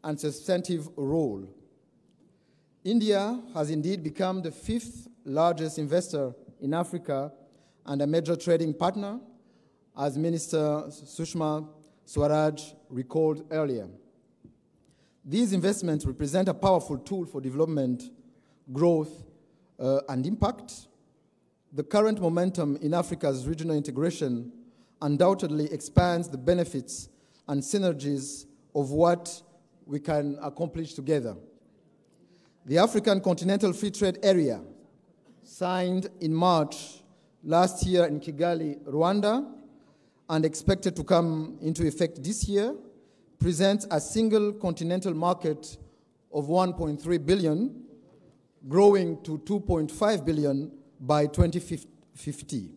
and substantive role. India has indeed become the 5th largest investor in Africa and a major trading partner, as Minister Sushma Swaraj recalled earlier. These investments represent a powerful tool for development, growth, and impact. The current momentum in Africa's regional integration undoubtedly expands the benefits and synergies of what we can accomplish together. The African Continental Free Trade Area, signed in March last year in Kigali, Rwanda, and expected to come into effect this year, presents a single continental market of 1.3 billion, growing to 2.5 billion by 2050.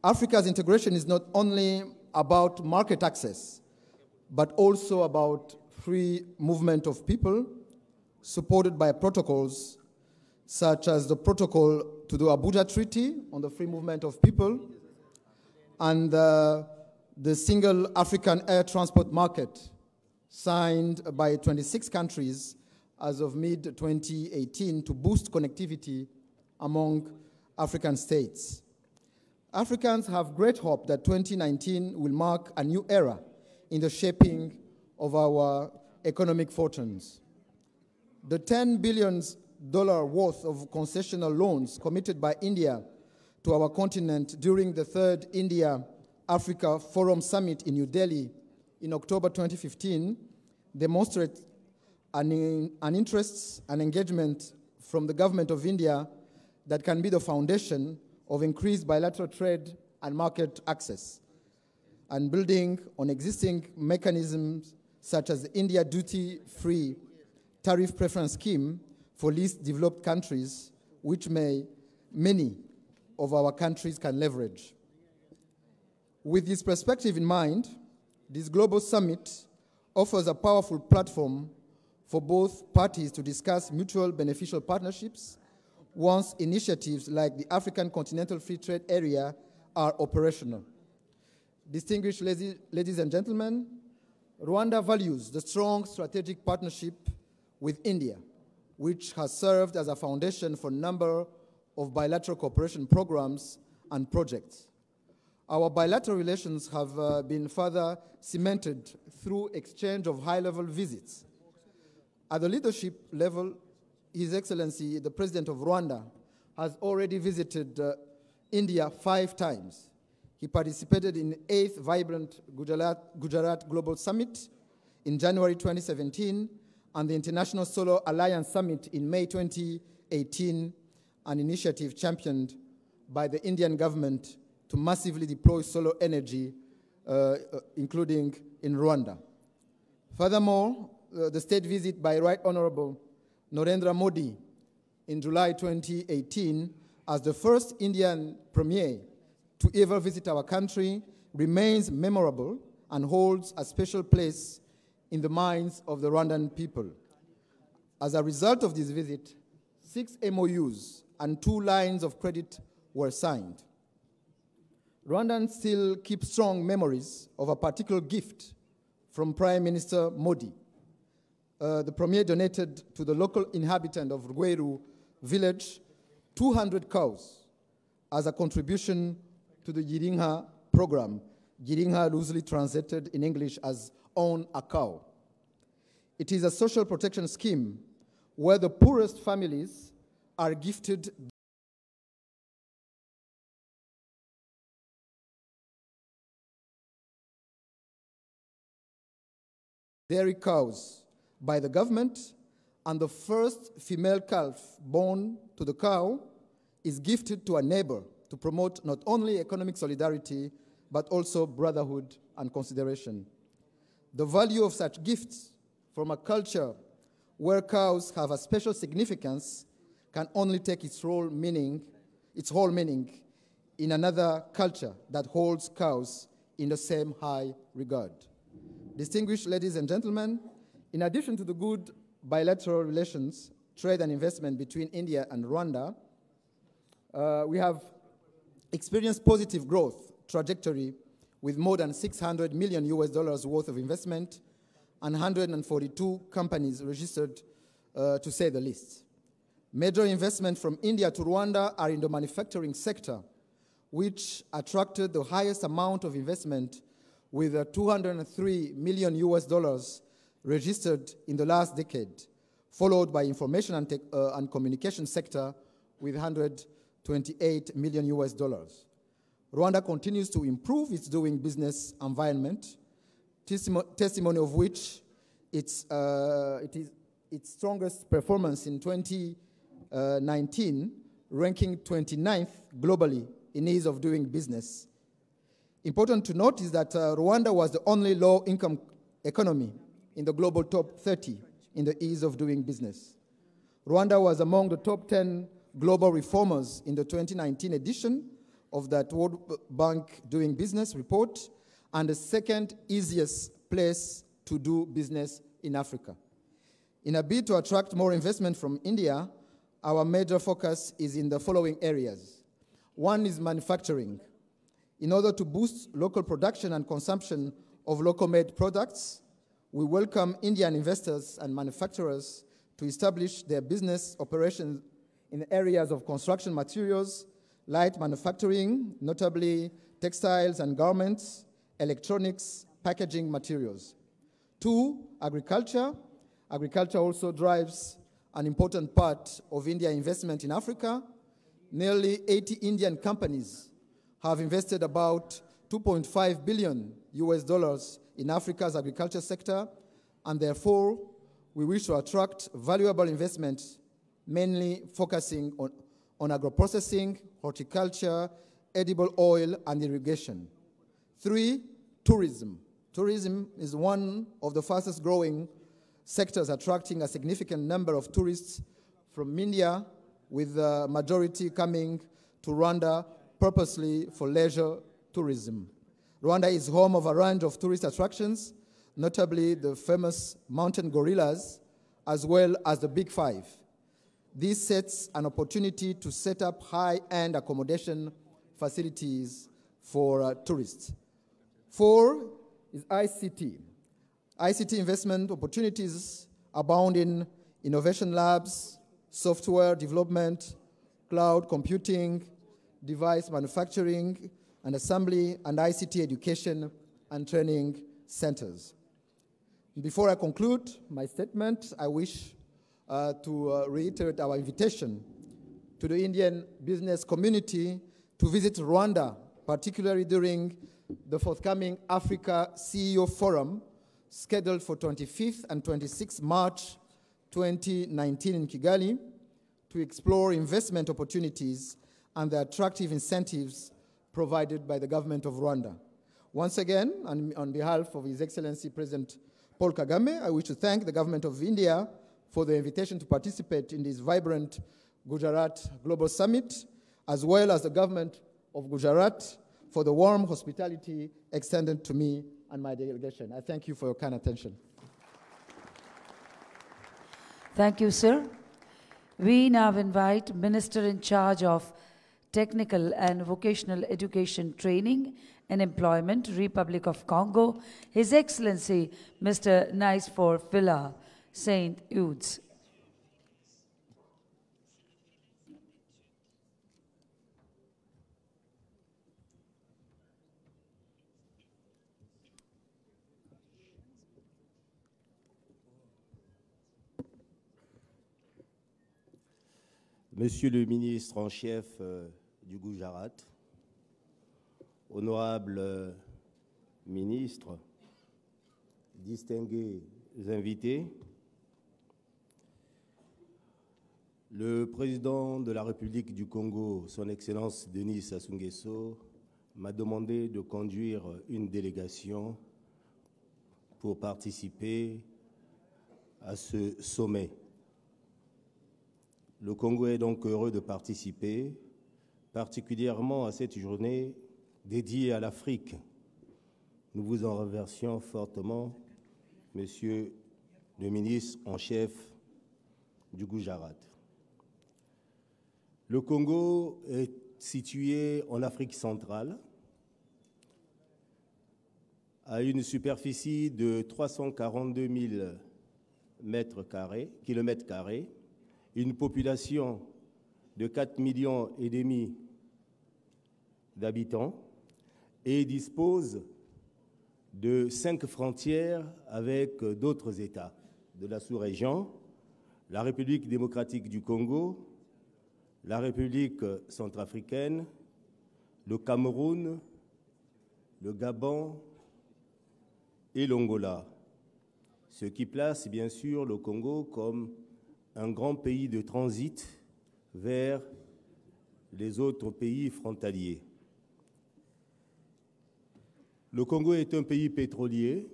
Africa's integration is not only about market access, but also about free movement of people, supported by protocols such as the protocol to the Abuja Treaty on the free movement of people and the single African air transport market signed by 26 countries as of mid-2018 to boost connectivity among African states. Africans have great hope that 2019 will mark a new era in the shaping of our economic fortunes. The $10 billion worth of concessional loans committed by India to our continent during the third India-Africa Forum Summit in New Delhi in October 2015 demonstrate an interest and engagement from the government of India that can be the foundation of increased bilateral trade and market access, and building on existing mechanisms such as the India Duty-Free Tariff Preference Scheme for least developed countries, which many of our countries can leverage. With this perspective in mind, this global summit offers a powerful platform for both parties to discuss mutual beneficial partnerships once initiatives like the African Continental Free Trade Area are operational. Distinguished ladies and gentlemen, Rwanda values the strong strategic partnership with India, which has served as a foundation for a number of bilateral cooperation programs and projects. Our bilateral relations have been further cemented through exchange of high-level visits. At the leadership level, His Excellency, the President of Rwanda, has already visited India 5 times. He participated in the 8th Vibrant Gujarat Global Summit in January 2017 and the International Solar Alliance Summit in May 2018, an initiative championed by the Indian government to massively deploy solar energy, including in Rwanda. Furthermore, the state visit by Right Honorable Narendra Modi in July 2018 as the first Indian premier to ever visit our country remains memorable and holds a special place in the minds of the Rwandan people. As a result of this visit, 6 MOUs and 2 lines of credit were signed. Rwandans still keep strong memories of a particular gift from Prime Minister Modi. The Premier donated to the local inhabitant of Rweru village 200 cows as a contribution to the Girinka program. Girinka loosely translated in English as own a cow. It is a social protection scheme where the poorest families are gifted dairy cows by the government, and the first female calf born to the cow is gifted to a neighbor to promote not only economic solidarity, but also brotherhood and consideration. The value of such gifts from a culture where cows have a special significance can only take its whole meaning in another culture that holds cows in the same high regard. Distinguished ladies and gentlemen, in addition to the good bilateral relations, trade and investment between India and Rwanda, we have experienced positive growth trajectory with more than $600 million worth of investment and 142 companies registered, to say the least. Major investment from India to Rwanda are in the manufacturing sector, which attracted the highest amount of investment with $203 million registered in the last decade, followed by information and communication sector with 128 million US dollars. Rwanda continues to improve its doing business environment, testimony of which it is its strongest performance in 2019, ranking 29th globally in ease of doing business. Important to note is that Rwanda was the only low-income economy in the global top 30 in the ease of doing business. Rwanda was among the top 10 global reformers in the 2019 edition of that World Bank Doing Business report, and the second easiest place to do business in Africa. In a bid to attract more investment from India, our major focus is in the following areas. One is manufacturing. In order to boost local production and consumption of local-made products, we welcome Indian investors and manufacturers to establish their business operations in the areas of construction materials, light manufacturing, notably textiles and garments, electronics, packaging materials. Two, agriculture. Agriculture also drives an important part of India investment in Africa. Nearly 80 Indian companies have invested about 2.5 billion US dollars in Africa's agriculture sector, and therefore we wish to attract valuable investment, mainly focusing on agro-processing, horticulture, edible oil, and irrigation. Three, tourism. Tourism is one of the fastest growing sectors, attracting a significant number of tourists from India, with the majority coming to Rwanda purposely for leisure tourism. Rwanda is home of a range of tourist attractions, notably the famous mountain gorillas, as well as the Big Five. This sets an opportunity to set up high-end accommodation facilities for tourists. Four is ICT. ICT investment opportunities abound in innovation labs, software development, cloud computing, device manufacturing and assembly, and ICT education and training centers. Before I conclude my statement, I wish to reiterate our invitation to the Indian business community to visit Rwanda, particularly during the forthcoming Africa CEO Forum, scheduled for 25th and 26th March 2019 in Kigali, to explore investment opportunities and the attractive incentives provided by the government of Rwanda. Once again, on behalf of His Excellency President Paul Kagame, I wish to thank the government of India for the invitation to participate in this vibrant Gujarat Global Summit, as well as the government of Gujarat for the warm hospitality extended to me and my delegation. I thank you for your kind attention. Thank you, sir. We now invite Minister in charge of Technical and Vocational Education Training and Employment, Republic of Congo, His Excellency Mr. Nicefor Phila Saint Eudes. Monsieur le ministre en chef du Gujarat, honorables ministres, distingués invités, le président de la République du Congo, son Excellence Denis Sassou Nguesso, m'a demandé de conduire une délégation pour participer à ce sommet. Le Congo est donc heureux de participer, particulièrement à cette journée dédiée à l'Afrique. Nous vous en remercions fortement, Monsieur le ministre en chef du Gujarat. Le Congo est situé en Afrique centrale, à une superficie de 342 000 kilomètres carrés, une population de 4,5 millions d'habitants et dispose de 5 frontières avec d'autres États de la sous-région, la République démocratique du Congo, la République centrafricaine, le Cameroun, le Gabon et l'Angola, ce qui place bien sûr le Congo comme un grand pays de transit vers les autres pays frontaliers. Le Congo est un pays pétrolier,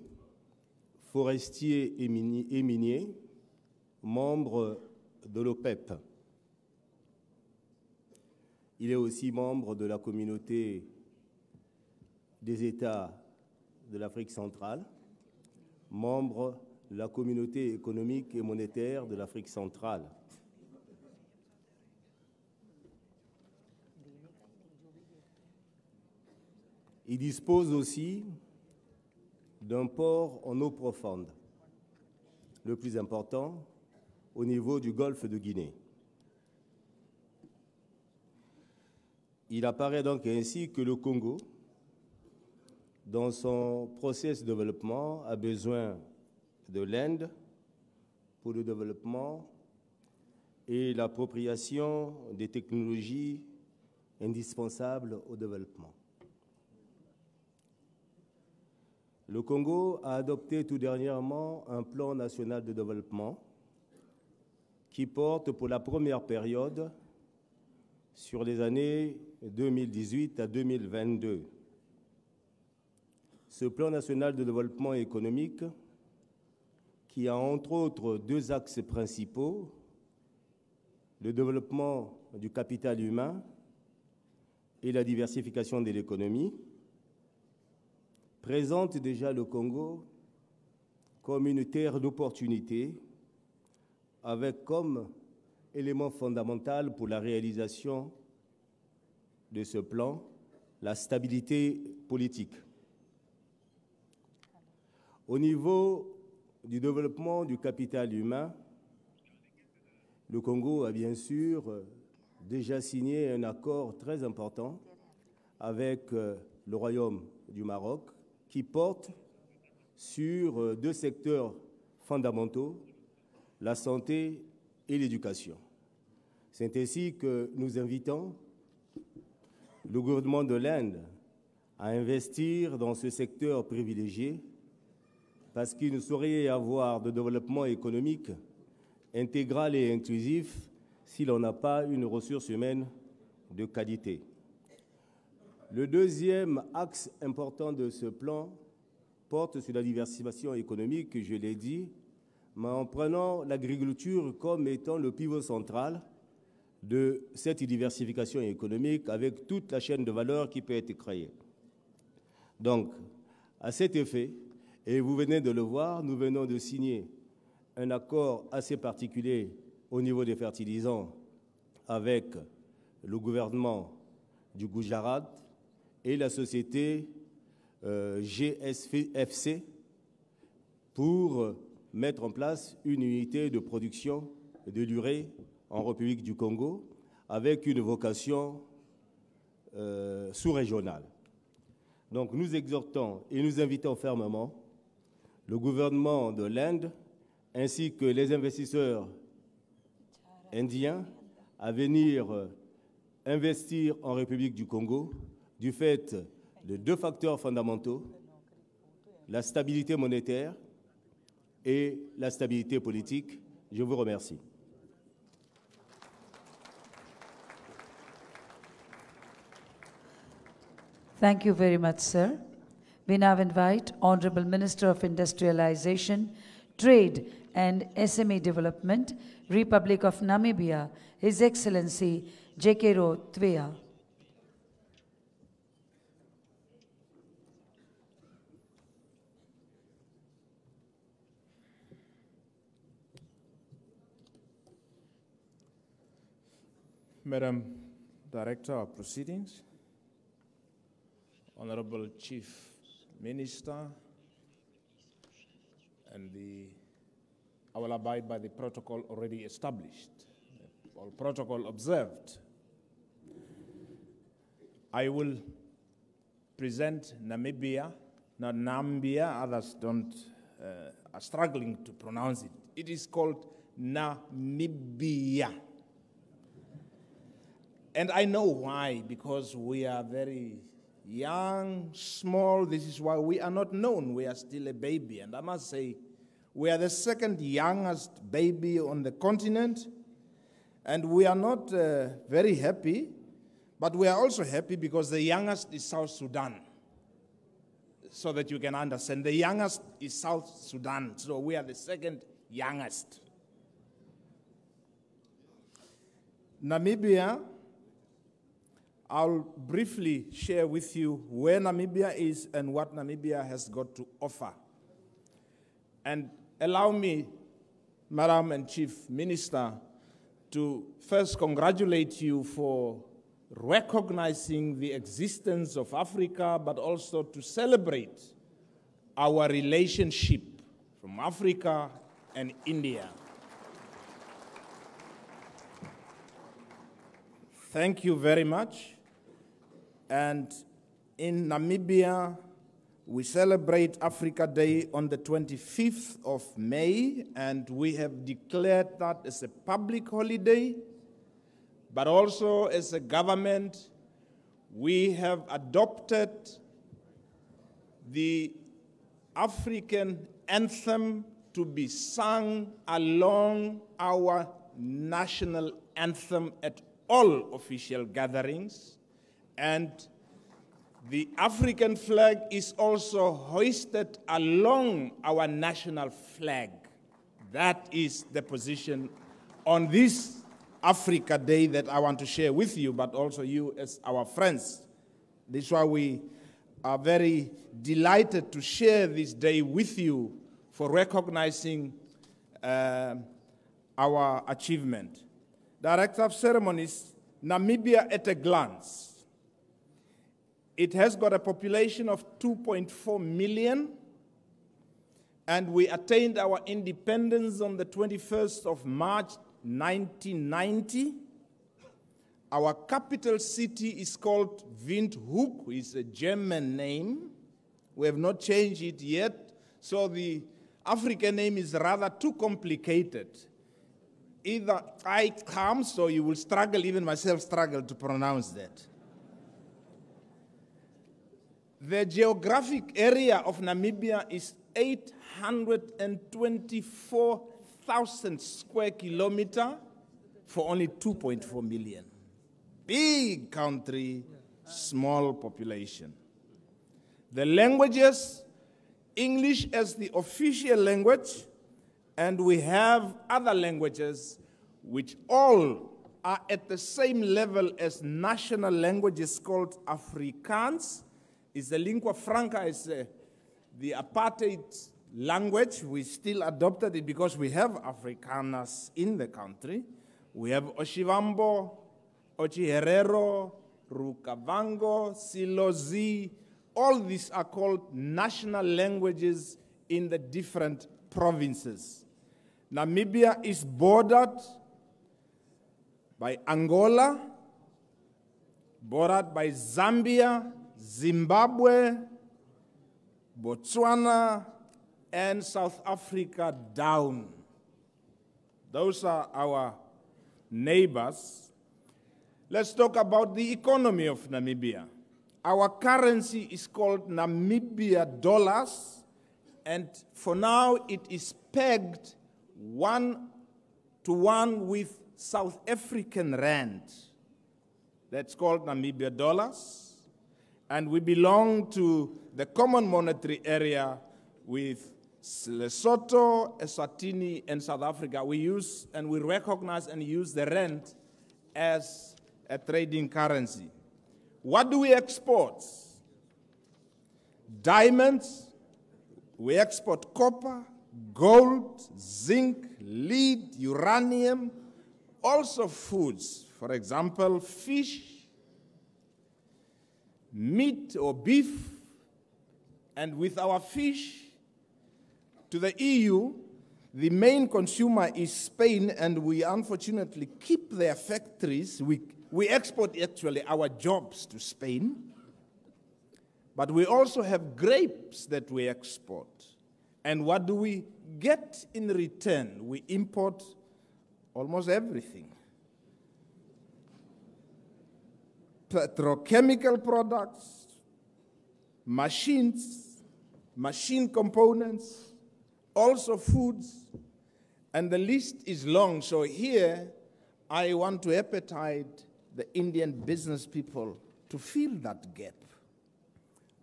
forestier et minier, membre de l'OPEP. Il est aussi membre de la communauté des États de l'Afrique centrale, membre de la communauté économique et monétaire de l'Afrique centrale. Il dispose aussi d'un port en eau profonde, le plus important au niveau du golfe de Guinée. Il apparaît donc ainsi que le Congo, dans son processus de développement, a besoin de l'Inde pour le développement et l'appropriation des technologies indispensables au développement. Le Congo a adopté tout dernièrement un plan national de développement qui porte pour la première période sur les années 2018 à 2022. Ce plan national de développement économique, qui a entre autres deux axes principaux, le développement du capital humain et la diversification de l'économie, présente déjà le Congo comme une terre d'opportunité, avec comme élément fondamental pour la réalisation de ce plan la stabilité politique. Au niveau du développement du capital humain, le Congo a bien sûr déjà signé un accord très important avec le Royaume du Maroc qui porte sur deux secteurs fondamentaux, la santé et l'éducation. C'est ainsi que nous invitons le gouvernement de l'Inde à investir dans ce secteur privilégié parce qu'il ne saurait y avoir de développement économique intégral et inclusif si l'on n'a pas une ressource humaine de qualité. Le deuxième axe important de ce plan porte sur la diversification économique, je l'ai dit, mais en prenant l'agriculture comme étant le pivot central de cette diversification économique avec toute la chaîne de valeur qui peut être créée. Donc, à cet effet, et vous venez de le voir, nous venons de signer un accord assez particulier au niveau des fertilisants avec le gouvernement du Gujarat et la société GSFC pour mettre en place une unité de production de l'urée en République du Congo avec une vocation sous-régionale. Donc nous exhortons et nous invitons fermement le gouvernement de l'Inde ainsi que les investisseurs indiens à venir investir en République du Congo du fait de deux facteurs fondamentaux, la stabilité monétaire et la stabilité politique. Je vous remercie. Thank you very much, sir. We now invite Honorable Minister of Industrialization, Trade and SME Development, Republic of Namibia, His Excellency Jekero Tvea. Madam Director of Proceedings, Honorable Chief Minister, and I will abide by the protocol already established, or protocol observed. I will present Namibia, not Nambia, others are struggling to pronounce it. It is called Namibia. And I know why, because we are very young, small. This is why we are not known. We are still a baby. And I must say, we are the second youngest baby on the continent. And we are not very happy, but we are also happy because the youngest is South Sudan. So that you can understand, the youngest is South Sudan. So we are the second youngest. Namibia, I'll briefly share with you where Namibia is and what Namibia has got to offer. And allow me, Madam and Chief Minister, to first congratulate you for recognizing the existence of Africa, but also to celebrate our relationship from Africa and India. Thank you very much. And in Namibia, we celebrate Africa Day on the 25th of May, and we have declared that as a public holiday, but also as a government, we have adopted the African anthem to be sung along our national anthem at all official gatherings. And the African flag is also hoisted along our national flag. That is the position on this Africa Day that I want to share with you, but also you as our friends. This is why we are very delighted to share this day with you for recognizing our achievement. Director of Ceremonies, Namibia at a glance. It has got a population of 2.4 million, and we attained our independence on the 21st of March, 1990. Our capital city is called Windhoek. It's a German name. We have not changed it yet, so the African name is rather too complicated. Either I come, so you will struggle, even myself struggle to pronounce that. The geographic area of Namibia is 824,000 square kilometers for only 2.4 million. Big country, small population. The languages, English as the official language, and we have other languages which all are at the same level as national languages called Afrikaans. Is the lingua franca, is the apartheid language. We still adopted it because we have Afrikaners in the country. We have Oshivambo, Ochiherero, Rukavango, Silozi. All these are called national languages in the different provinces. Namibia is bordered by Angola, bordered by Zambia, Zimbabwe, Botswana, and South Africa down. Those are our neighbors. Let's talk about the economy of Namibia. Our currency is called Namibia dollars, and for now it is pegged 1-to-1 with South African rand. That's called Namibia dollars. And we belong to the common monetary area with Lesotho, Eswatini, and South Africa. We use and we recognize and use the rand as a trading currency. What do we export? Diamonds. We export copper, gold, zinc, lead, uranium, also foods. For example, fish, meat or beef, and with our fish to the EU, the main consumer is Spain, and we unfortunately keep their factories. We export actually our jobs to Spain, but we also have grapes that we export. And what do we get in return? We import almost everything. Petrochemical products, machines, machine components, also foods, and the list is long. So here, I want to appetite the Indian business people to fill that gap.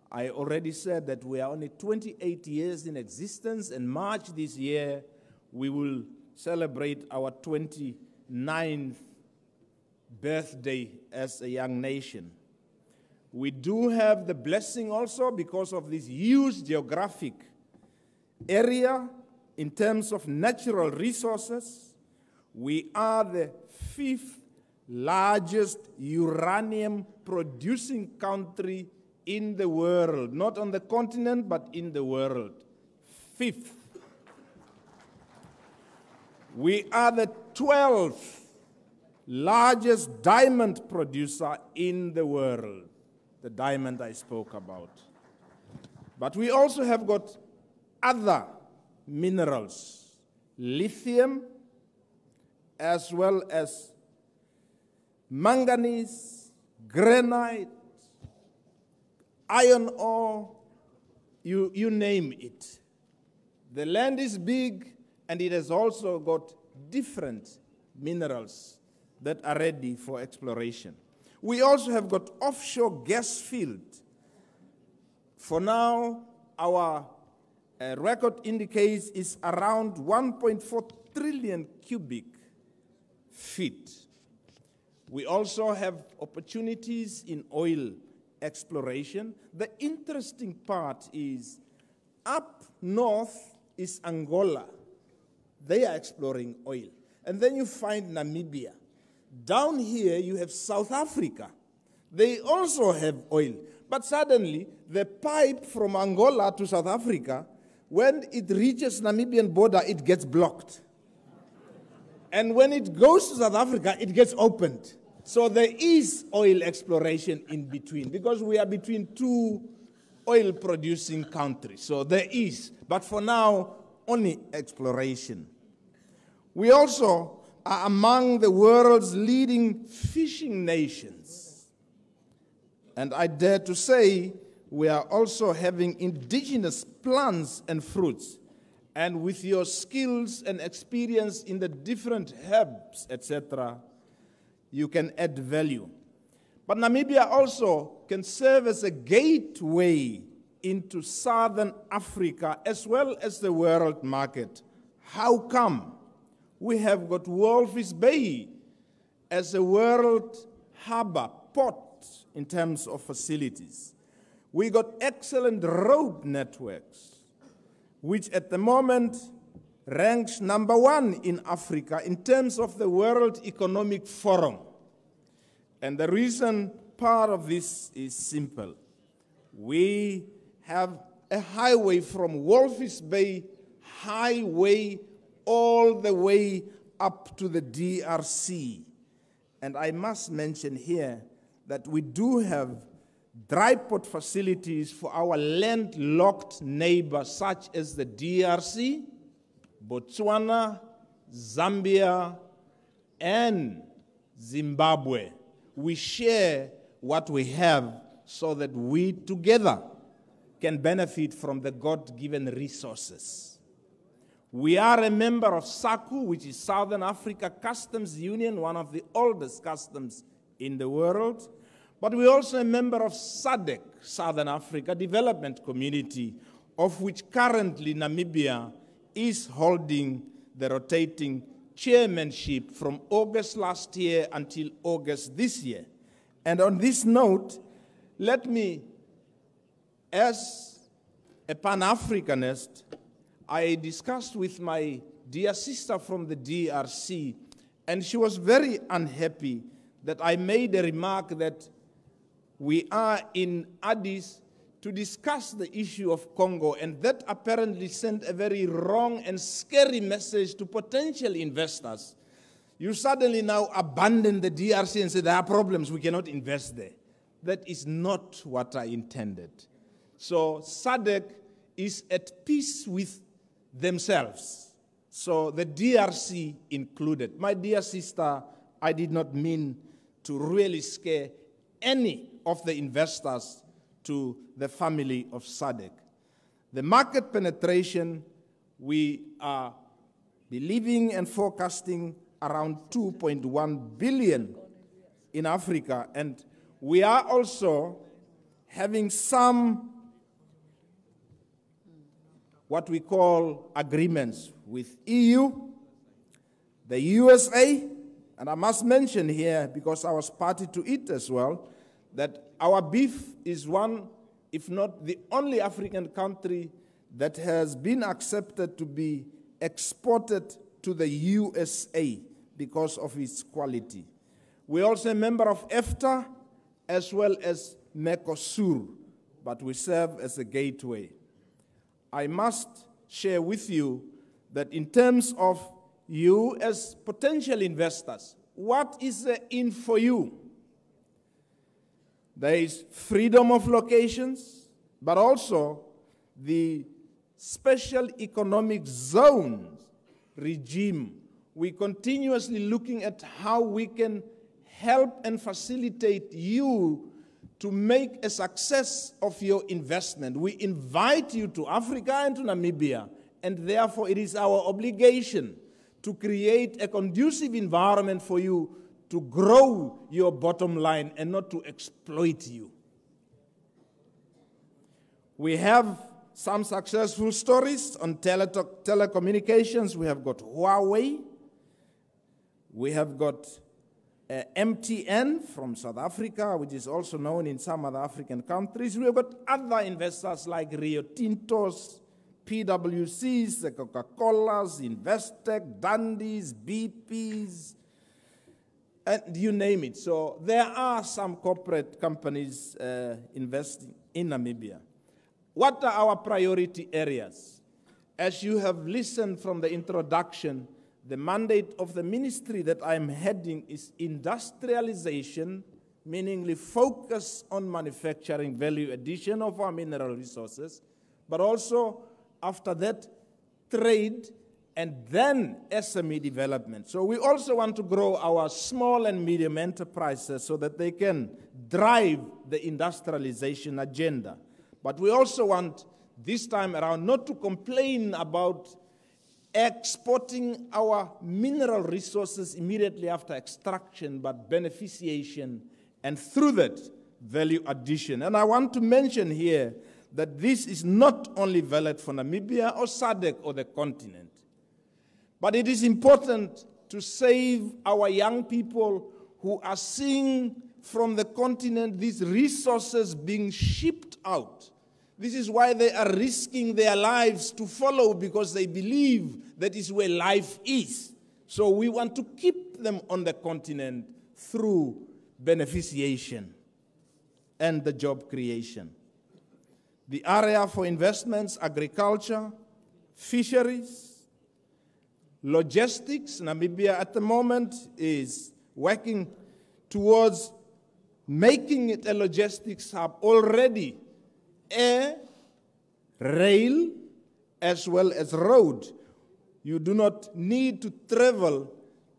I already said that we are only 28 years in existence, and March this year, we will celebrate our 29th birthday as a young nation. We do have the blessing also because of this huge geographic area in terms of natural resources. We are the 5th largest uranium producing country in the world, not on the continent, but in the world. 5th. We are the 12th largest diamond producer in the world, the diamond I spoke about. But we also have got other minerals, lithium, as well as manganese, granite, iron ore, you name it. The land is big, and it has also got different minerals that are ready for exploration. We also have got offshore gas field. For now, our record indicates is around 1.4 trillion cubic feet. We also have opportunities in oil exploration. The interesting part is up north is Angola. They are exploring oil. And then you find Namibia. Down here you have South Africa. They also have oil. But suddenly the pipe from Angola to South Africa, when it reaches Namibian border, it gets blocked. And when it goes to South Africa, it gets opened. So there is oil exploration in between, because we are between two oil-producing countries. So there is, but for now, only exploration. We also are among the world's leading fishing nations. And I dare to say we are also having indigenous plants and fruits. And with your skills and experience in the different herbs, etc., you can add value. But Namibia also can serve as a gateway into Southern Africa as well as the world market. How come? We have got Walvis Bay as a world harbor, port in terms of facilities. We got excellent road networks, which at the moment ranks #1 in Africa in terms of the World Economic Forum. And the reason part of this is simple. We have a highway from Walvis Bay highway all the way up to the DRC. And I must mention here that we do have dry port facilities for our landlocked neighbors such as the DRC, Botswana, Zambia, and Zimbabwe. We share what we have so that we together can benefit from the God-given resources. We are a member of SACU, which is Southern Africa Customs Union, one of the oldest customs in the world. But we're also a member of SADC, Southern Africa Development Community, of which currently Namibia is holding the rotating chairmanship from August last year until August this year. And on this note, let me, as a Pan-Africanist, I discussed with my dear sister from the DRC, and she was very unhappy that I made a remark that we are in Addis to discuss the issue of Congo, and that apparently sent a very wrong and scary message to potential investors. You suddenly now abandon the DRC and say there are problems, we cannot invest there. That is not what I intended. So SADC is at peace with themselves. So the DRC included. My dear sister, I did not mean to really scare any of the investors to the family of SADC. The market penetration, we are believing and forecasting around 2.1 billion in Africa. And we are also having some what we call agreements with EU, the USA, and I must mention here, because I was party to it as well, that our beef is one, if not the only African country that has been accepted to be exported to the USA because of its quality. We're also a member of EFTA as well as Mercosur, but we serve as a gateway. I must share with you that in terms of you as potential investors, what is in for you? There is freedom of locations, but also the special economic zones regime. We're continuously looking at how we can help and facilitate you to make a success of your investment. We invite you to Africa and to Namibia, and therefore it is our obligation to create a conducive environment for you to grow your bottom line and not to exploit you. We have some successful stories on telecommunications. We have got Huawei. We have got MTN from South Africa, which is also known in some other African countries. We have got other investors like Rio Tintos, PwCs, the Coca-Colas, Investec, Dundees, BPs, and you name it. So there are some corporate companies investing in Namibia. What are our priority areas? As you have listened from the introduction, the mandate of the ministry that I'm heading is industrialization, meaning focus on manufacturing value addition of our mineral resources, but also after that, trade, and then SME development. So we also want to grow our small and medium enterprises so that they can drive the industrialization agenda. But we also want, this time around, not to complain about exporting our mineral resources immediately after extraction, but beneficiation, and through that, value addition. And I want to mention here that this is not only valid for Namibia or SADC or the continent, but it is important to save our young people who are seeing from the continent these resources being shipped out. This is why they are risking their lives to follow, because they believe that is where life is. So we want to keep them on the continent through beneficiation and the job creation. The area for investments, agriculture, fisheries, logistics. Namibia at the moment is working towards making it a logistics hub already. Air, rail, as well as road. You do not need to travel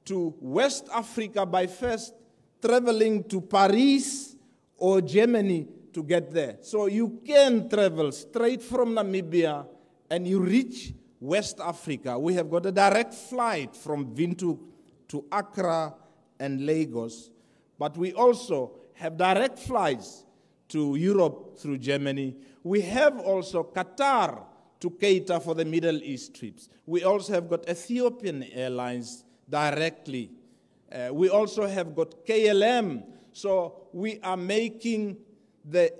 to West Africa by first traveling to Paris or Germany to get there. So you can travel straight from Namibia and you reach West Africa. We have got a direct flight from Windhoek to Accra and Lagos, but we also have direct flights to Europe through Germany. We have also Qatar to cater for the Middle East trips. We also have got Ethiopian Airlines directly. We also have got KLM. So we are making the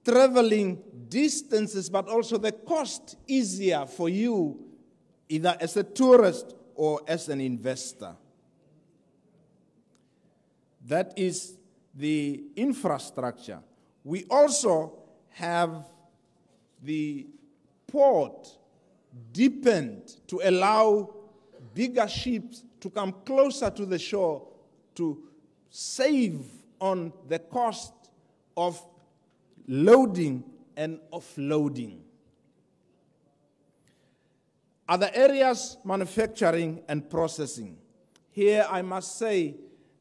traveling distances, but also the cost easier for you, either as a tourist or as an investor. That is the infrastructure. We also have the port deepened to allow bigger ships to come closer to the shore to save on the cost of loading and offloading. Other areas, manufacturing and processing. Here I must say,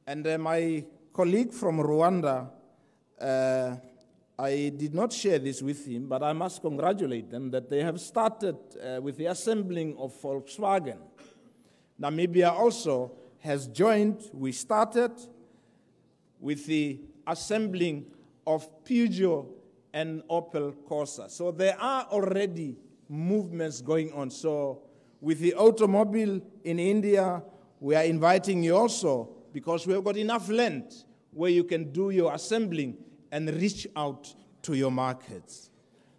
and my colleague from Rwanda, I did not share this with him, but I must congratulate them that they have started with the assembling of Volkswagen. Namibia also has joined. We started with the assembling of Peugeot and Opel Corsa. So there are already movements going on. So with the automobile in India, we are inviting you also, because we have got enough land where you can do your assembling and reach out to your markets.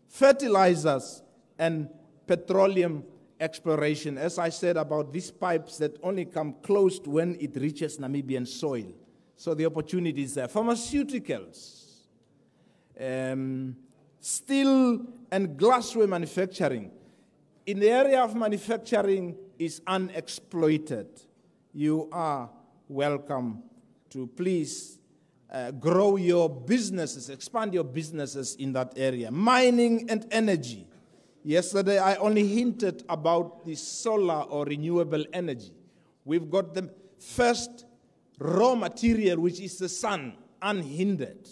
Fertilizers and petroleum exploration, as I said about these pipes that only come closed when it reaches Namibian soil. So the opportunity is there. Pharmaceuticals, steel and glassware manufacturing. In the area of manufacturing is unexploited. You are welcome to please grow your businesses, expand your businesses in that area. Mining and energy. Yesterday, I only hinted about the solar or renewable energy. We've got the first raw material, which is the sun, unhindered.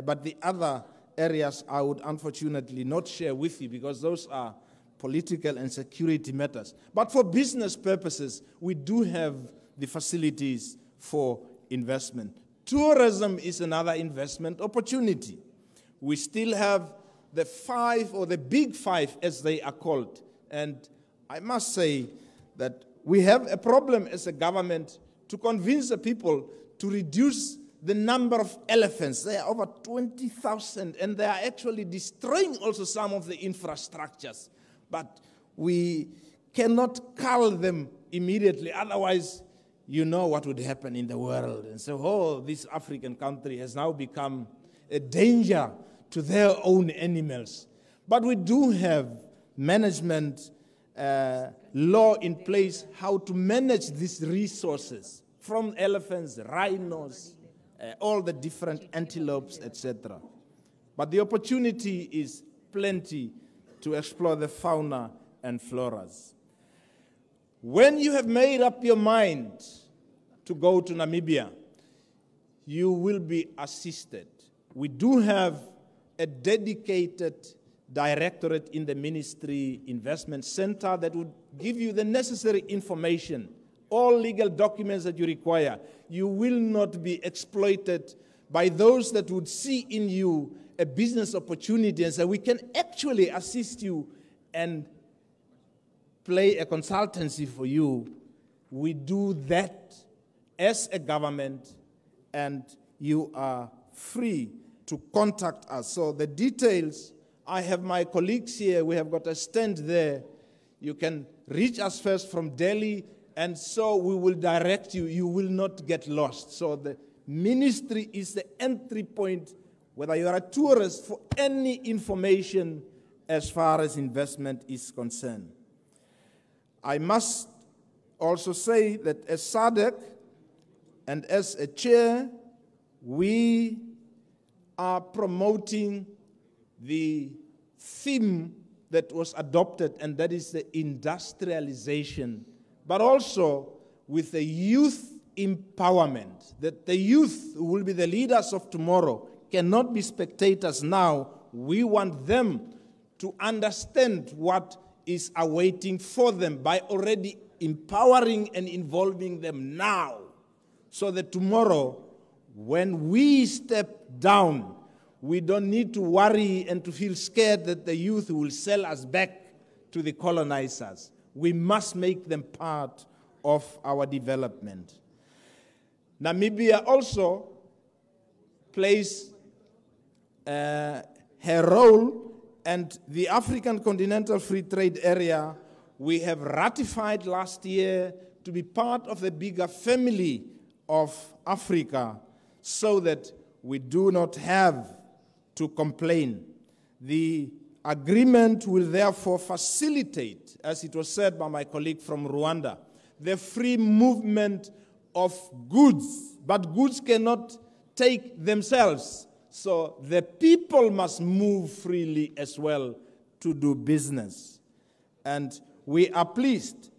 But the other areas I would unfortunately not share with you, because those are political and security matters. But for business purposes, we do have the facilities for investment. Tourism is another investment opportunity. We still have the five, or the big five as they are called. And I must say that we have a problem as a government to convince the people to reduce the number of elephants. There are over 20,000, and they are actually destroying also some of the infrastructures. But we cannot cull them immediately, otherwise you know what would happen in the world. And so, oh, this African country has now become a danger to their own animals. But we do have management law in place how to manage these resources, from elephants, rhinos, all the different antelopes, etc. But the opportunity is plenty to explore the fauna and floras. When you have made up your mind to go to Namibia, you will be assisted. We do have a dedicated directorate in the Ministry Investment Center that would give you the necessary information, all legal documents that you require. You will not be exploited by those that would see in you a business opportunity and say, we can actually assist you and play a consultancy for you. We do that as a government, and you are free to contact us. So the details, I have my colleagues here. We have got a stand there. You can reach us first from Delhi, and so we will direct you. You will not get lost. So the ministry is the entry point, whether you are a tourist, for any information as far as investment is concerned. I must also say that as SADC and as a chair, we are promoting the theme that was adopted, and that is the industrialization, but also with the youth empowerment, that the youth who will be the leaders of tomorrow cannot be spectators now. We want them to understand what is awaiting for them by already empowering and involving them now, so that tomorrow, when we step down, we don't need to worry and to feel scared that the youth will sell us back to the colonizers. We must make them part of our development. Namibia also plays her role, and the African Continental Free Trade Area, we have ratified last year to be part of the bigger family of Africa, so that we do not have to complain. The agreement will therefore facilitate, as it was said by my colleague from Rwanda, the free movement of goods, but goods cannot take themselves. So the people must move freely as well to do business. And we are pleased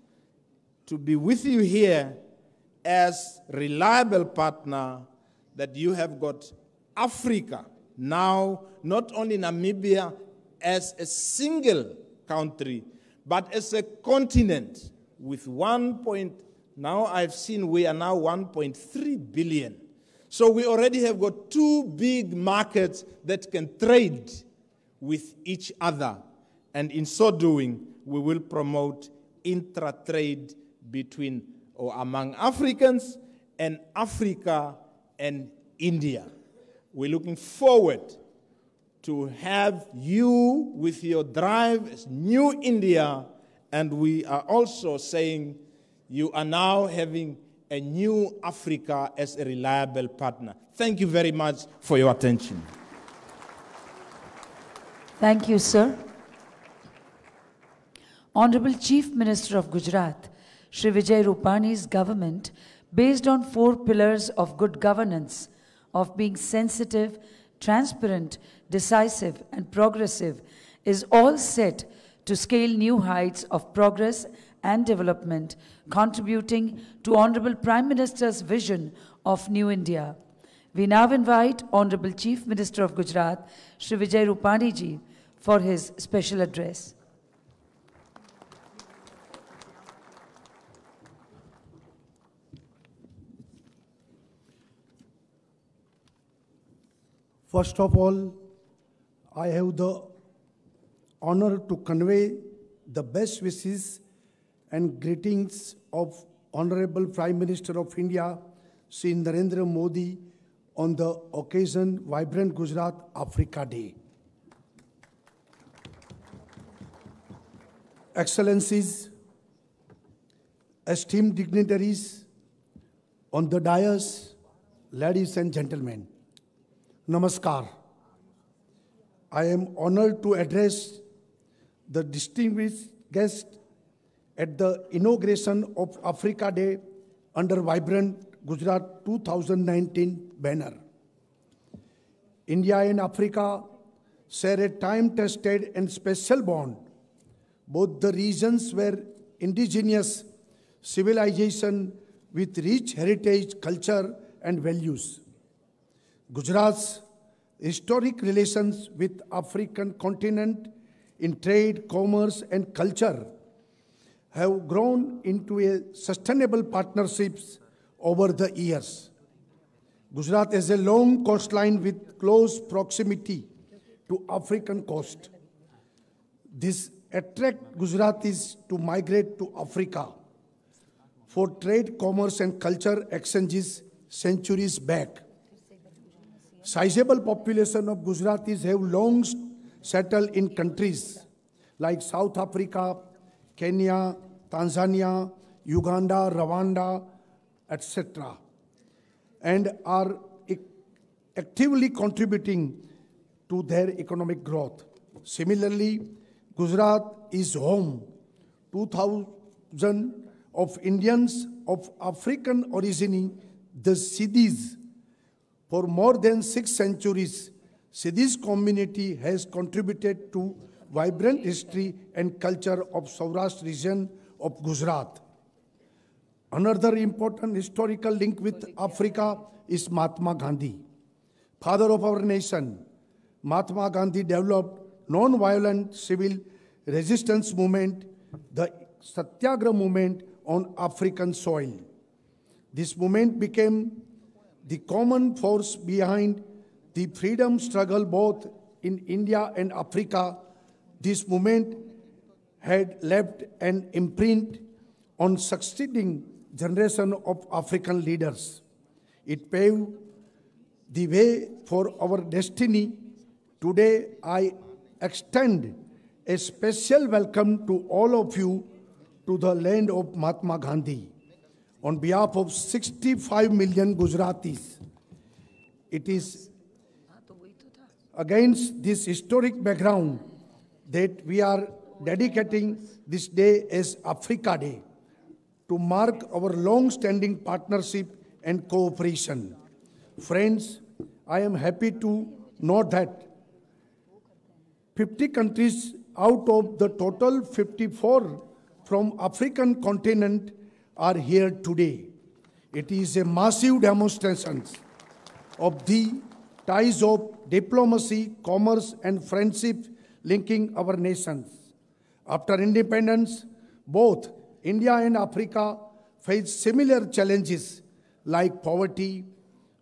to be with you here as reliable partner, that you have got Africa now, not only Namibia as a single country, but as a continent with now I've seen we are now 1.3 billion. So we already have got two big markets that can trade with each other. And in so doing, we will promote intra-trade between or among Africans and Africa and India. We're looking forward to have you with your drive as New India, and we are also saying you are now having a new Africa as a reliable partner. Thank you very much for your attention. Thank you, sir. Honorable Chief Minister of Gujarat, Shri Vijay Rupani's government, based on 4 pillars of good governance, of being sensitive, transparent, decisive, and progressive, is all set to scale new heights of progress and development, contributing to Honorable Prime Minister's vision of New India. We now invite Honorable Chief Minister of Gujarat, Shri Vijay Rupani ji, for his special address. First of all, I have the honor to convey the best wishes and greetings of Honorable Prime Minister of India, Shri Narendra Modi, on the occasion Vibrant Gujarat Africa Day. Excellencies, esteemed dignitaries on the dais, ladies and gentlemen, Namaskar. I am honored to address the distinguished guests at the inauguration of Africa Day under Vibrant Gujarat 2019 banner. India and Africa share a time-tested and special bond. Both the regions were indigenous civilization with rich heritage, culture, and values. Gujarat's historic relations with African continent in trade, commerce, and culture have grown into a sustainable partnerships over the years. Gujarat has a long coastline with close proximity to African coast. This attracts Gujaratis to migrate to Africa for trade, commerce, and culture exchanges centuries back. Sizable population of Gujaratis have long settled in countries like South Africa, Kenya, Tanzania, Uganda, Rwanda, etc., and are actively contributing to their economic growth. Similarly, Gujarat is home to thousands of Indians of African origin, the Siddhis. For more than 6 centuries, Siddhis community has contributed to vibrant history and culture of Saurashtra region of Gujarat. Another important historical link with Africa is Mahatma Gandhi, father of our nation. Mahatma Gandhi developed non-violent civil resistance movement, the Satyagraha movement on African soil. This movement became the common force behind the freedom struggle both in India and Africa. This movement had left an imprint on succeeding generation of African leaders. It paved the way for our destiny. Today, I extend a special welcome to all of you to the land of Mahatma Gandhi. On behalf of 65 million Gujaratis, it is against this historic background that we are dedicating this day as Africa Day to mark our long-standing partnership and cooperation. Friends, I am happy to note that 50 countries out of the total 54 from African continent are here today. It is a massive demonstration of the ties of diplomacy, commerce, and friendship linking our nations. After independence, both India and Africa face similar challenges like poverty,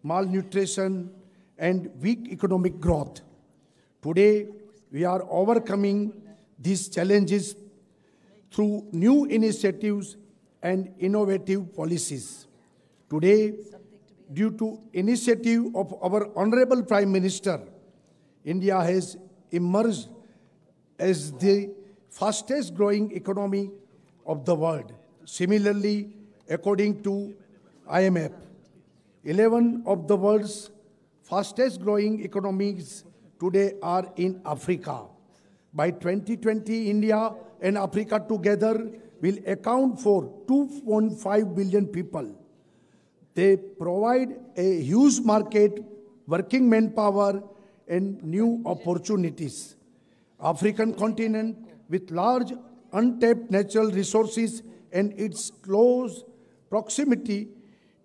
malnutrition, and weak economic growth. Today, we are overcoming these challenges through new initiatives and innovative policies. Today, due to initiative of our Honorable Prime Minister, India has emerged as the fastest growing economy of the world. Similarly, according to IMF, 11 of the world's fastest growing economies today are in Africa. By 2020, India and Africa together will account for 2.5 billion people. They provide a huge market, working manpower, and new opportunities. African continent with large untapped natural resources and its close proximity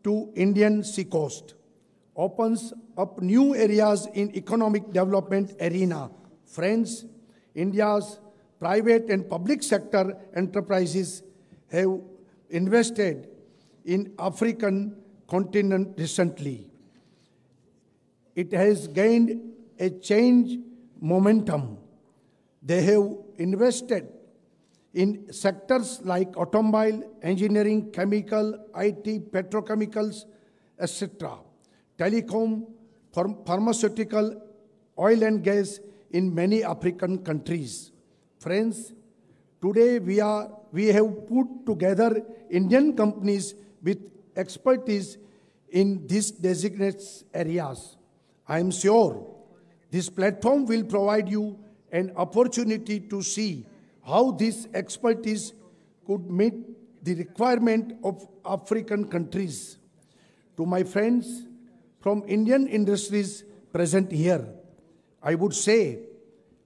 to Indian seacoast opens up new areas in economic development arena. Friends, India's private and public sector enterprises have invested in African continent recently. It has gained a change momentum. They have invested in sectors like automobile, engineering, chemical, IT, petrochemicals, etc., telecom, pharmaceutical, oil and gas in many African countries. Friends, today we have put together Indian companies with expertise in these designated areas. I am sure this platform will provide you an opportunity to see how this expertise could meet the requirement of African countries. To my friends from Indian industries present here, I would say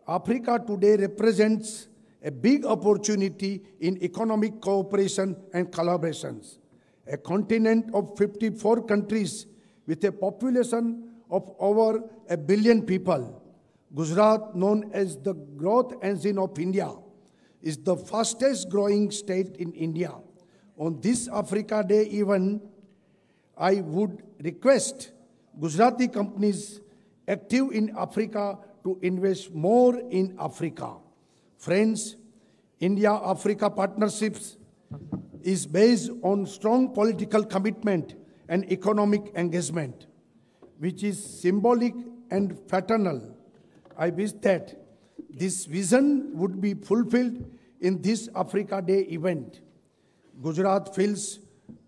Africa today represents a big opportunity in economic cooperation and collaborations. A continent of 54 countries with a population of over 1 billion people. Gujarat, known as the growth engine of India, is the fastest growing state in India. On this Africa Day event, I would request Gujarati companies active in Africa to invest more in Africa. Friends, India-Africa partnerships is based on strong political commitment and economic engagement, which is symbolic and fraternal. I wish that this vision would be fulfilled in this Africa Day event. Gujarat feels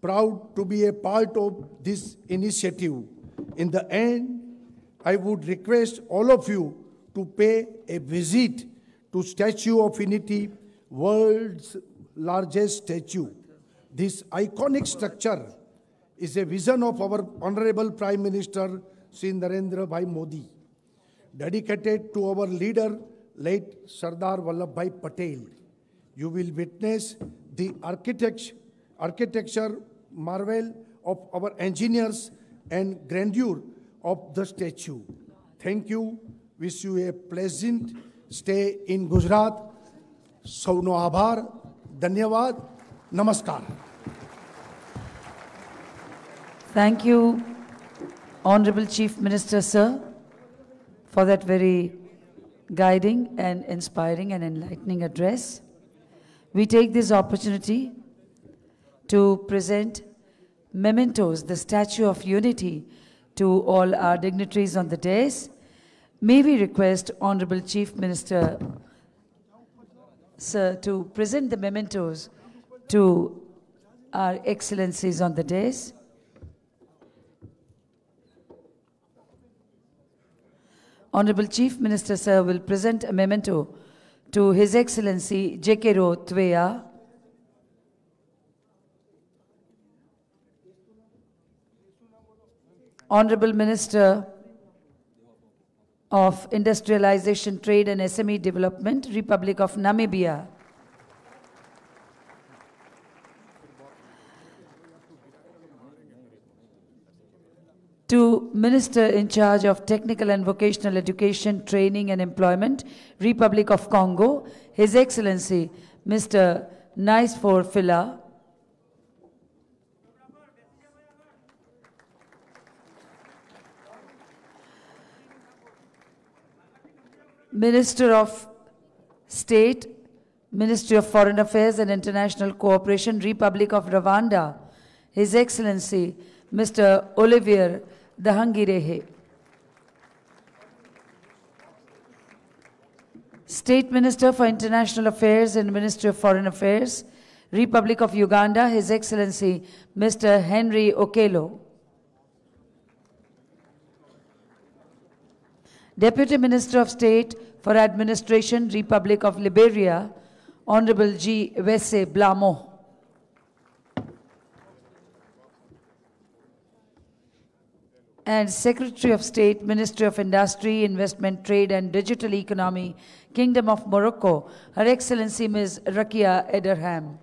proud to be a part of this initiative. In the end, I would request all of you to pay a visit to Statue of Unity, world's largest statue. This iconic structure is a vision of our Honorable Prime Minister, Shri Narendra Bhai Modi, dedicated to our leader, late Sardar Vallabhbhai Patel. You will witness the architecture marvel of our engineers and grandeur of the statue. Thank you. Wish you a pleasant stay in Gujarat. Sauno Abhar. Dhanyavad. Namaskar. Thank you, Honorable Chief Minister, sir, for that very guiding and inspiring and enlightening address. We take this opportunity to present mementos, the Statue of Unity, to all our dignitaries on the dais. May we request Honorable Chief Minister, sir, to present the mementos to our excellencies on the dais. Honorable Chief Minister, sir, will present a memento to His Excellency Jekero Tweya, Honorable Minister of Industrialization, Trade and SME Development, Republic of Namibia. To Minister in charge of Technical and Vocational Education, Training and Employment, Republic of Congo, His Excellency Mr. Nicefor Fila. Minister of State, Ministry of Foreign Affairs and International Cooperation, Republic of Rwanda, His Excellency Mr. Olivier Dahangirehe. State Minister for International Affairs and Ministry of Foreign Affairs, Republic of Uganda, His Excellency Mr. Henry Okello. Deputy Minister of State for Administration, Republic of Liberia, Honorable G. Wesse Blamo. And Secretary of State, Ministry of Industry, Investment, Trade and Digital Economy, Kingdom of Morocco, Her Excellency Ms. Rakia Ederham.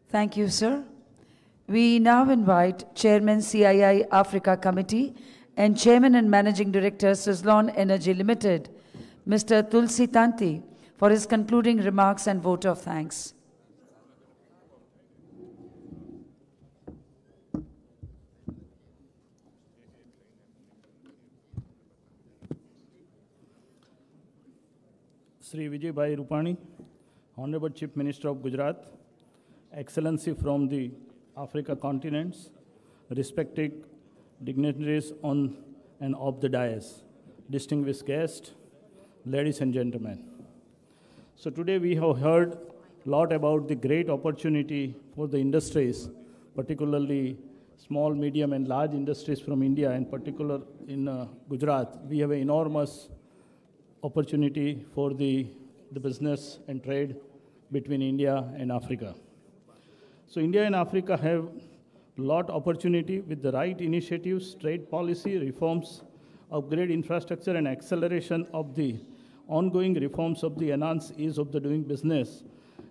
Thank you, sir. We now invite Chairman CII Africa Committee and Chairman and Managing Director Suzlon Energy Limited, Mr. Tulsi Tanti, for his concluding remarks and vote of thanks. Sri Vijay Bhai Rupani, Honorable Chief Minister of Gujarat, Excellency from the Africa continents, respected dignitaries on and off the dais, distinguished guests, ladies and gentlemen. So today we have heard a lot about the great opportunity for the industries, particularly small, medium and large industries from India, and particular in Gujarat. We have an enormous opportunity for the business and trade between India and Africa. So India and Africa have a lot of opportunity with the right initiatives, trade policy, reforms, upgrade infrastructure and acceleration of the ongoing reforms of the enhanced ease of the doing business.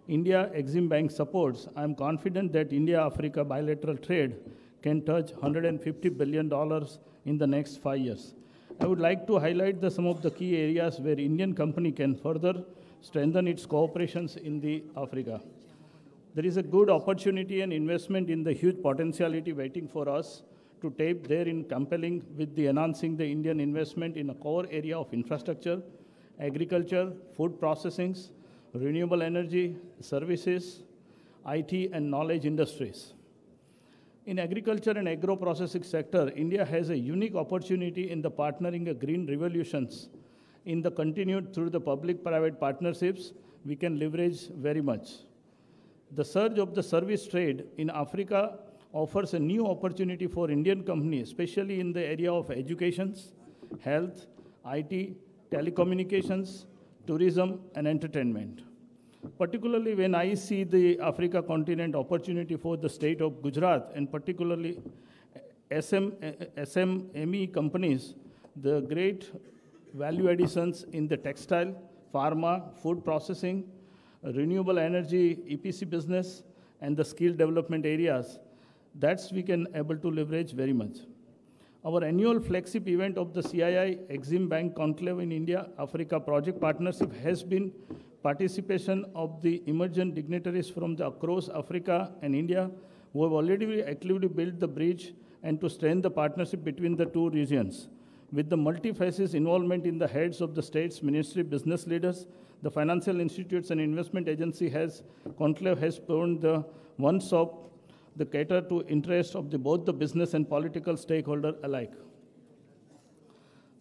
India Exim Bank supports. I am confident that India-Africa bilateral trade can touch $150 billion in the next 5 years. I would like to highlight some of the key areas where Indian company can further strengthen its cooperations in the Africa. There is a good opportunity and investment in the huge potentiality waiting for us to tap there in compelling with the enhancing the Indian investment in a core area of infrastructure, agriculture, food processing, renewable energy, services, IT and knowledge industries. In agriculture and agro-processing sector, India has a unique opportunity in the partnering of green revolutions. In the continued through the public-private partnerships, we can leverage very much. The surge of the service trade in Africa offers a new opportunity for Indian companies, especially in the area of education, health, IT, telecommunications, tourism, and entertainment. Particularly when I see the Africa continent opportunity for the state of Gujarat, and particularly SME companies, the great value additions in the textile, pharma, food processing, renewable energy, EPC business, and the skill development areas, that's we can able to leverage very much. Our annual flagship event of the CII Exim Bank Conclave in India Africa Project Partnership has been participation of the emergent dignitaries from across Africa and India who have already actively built the bridge and to strengthen the partnership between the two regions. With the multi-faces involvement in the heads of the states, ministry, business leaders, the financial institutes and investment agency conclave has formed the one shop, the cater to interests of both the business and political stakeholder alike.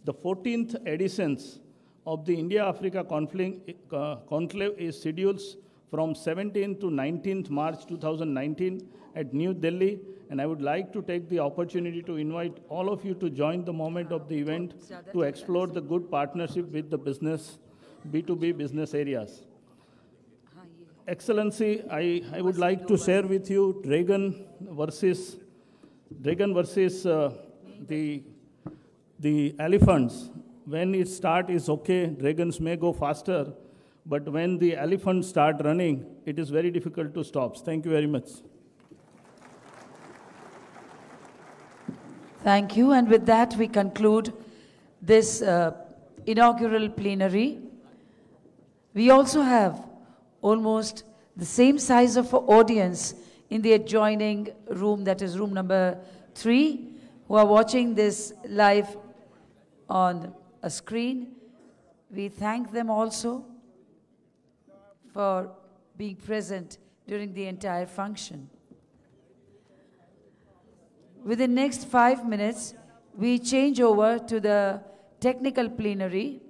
The 14th editions of the India-Africa conclave is scheduled from 17th to 19th March 2019 at New Delhi, and I would like to take the opportunity to invite all of you to join the moment of the event to explore the good partnership with the business B2B business areas. Excellency, I would like to share with you dragon versus the elephants. When it start is okay, dragons may go faster, but when the elephants start running, it is very difficult to stop. Thank you very much. Thank you. And with that, we conclude this inaugural plenary. We also have almost the same size of audience in the adjoining room, that is room number 3, who are watching this live on a screen. We thank them also for being present during the entire function. Within the next 5 minutes, we change over to the technical plenary.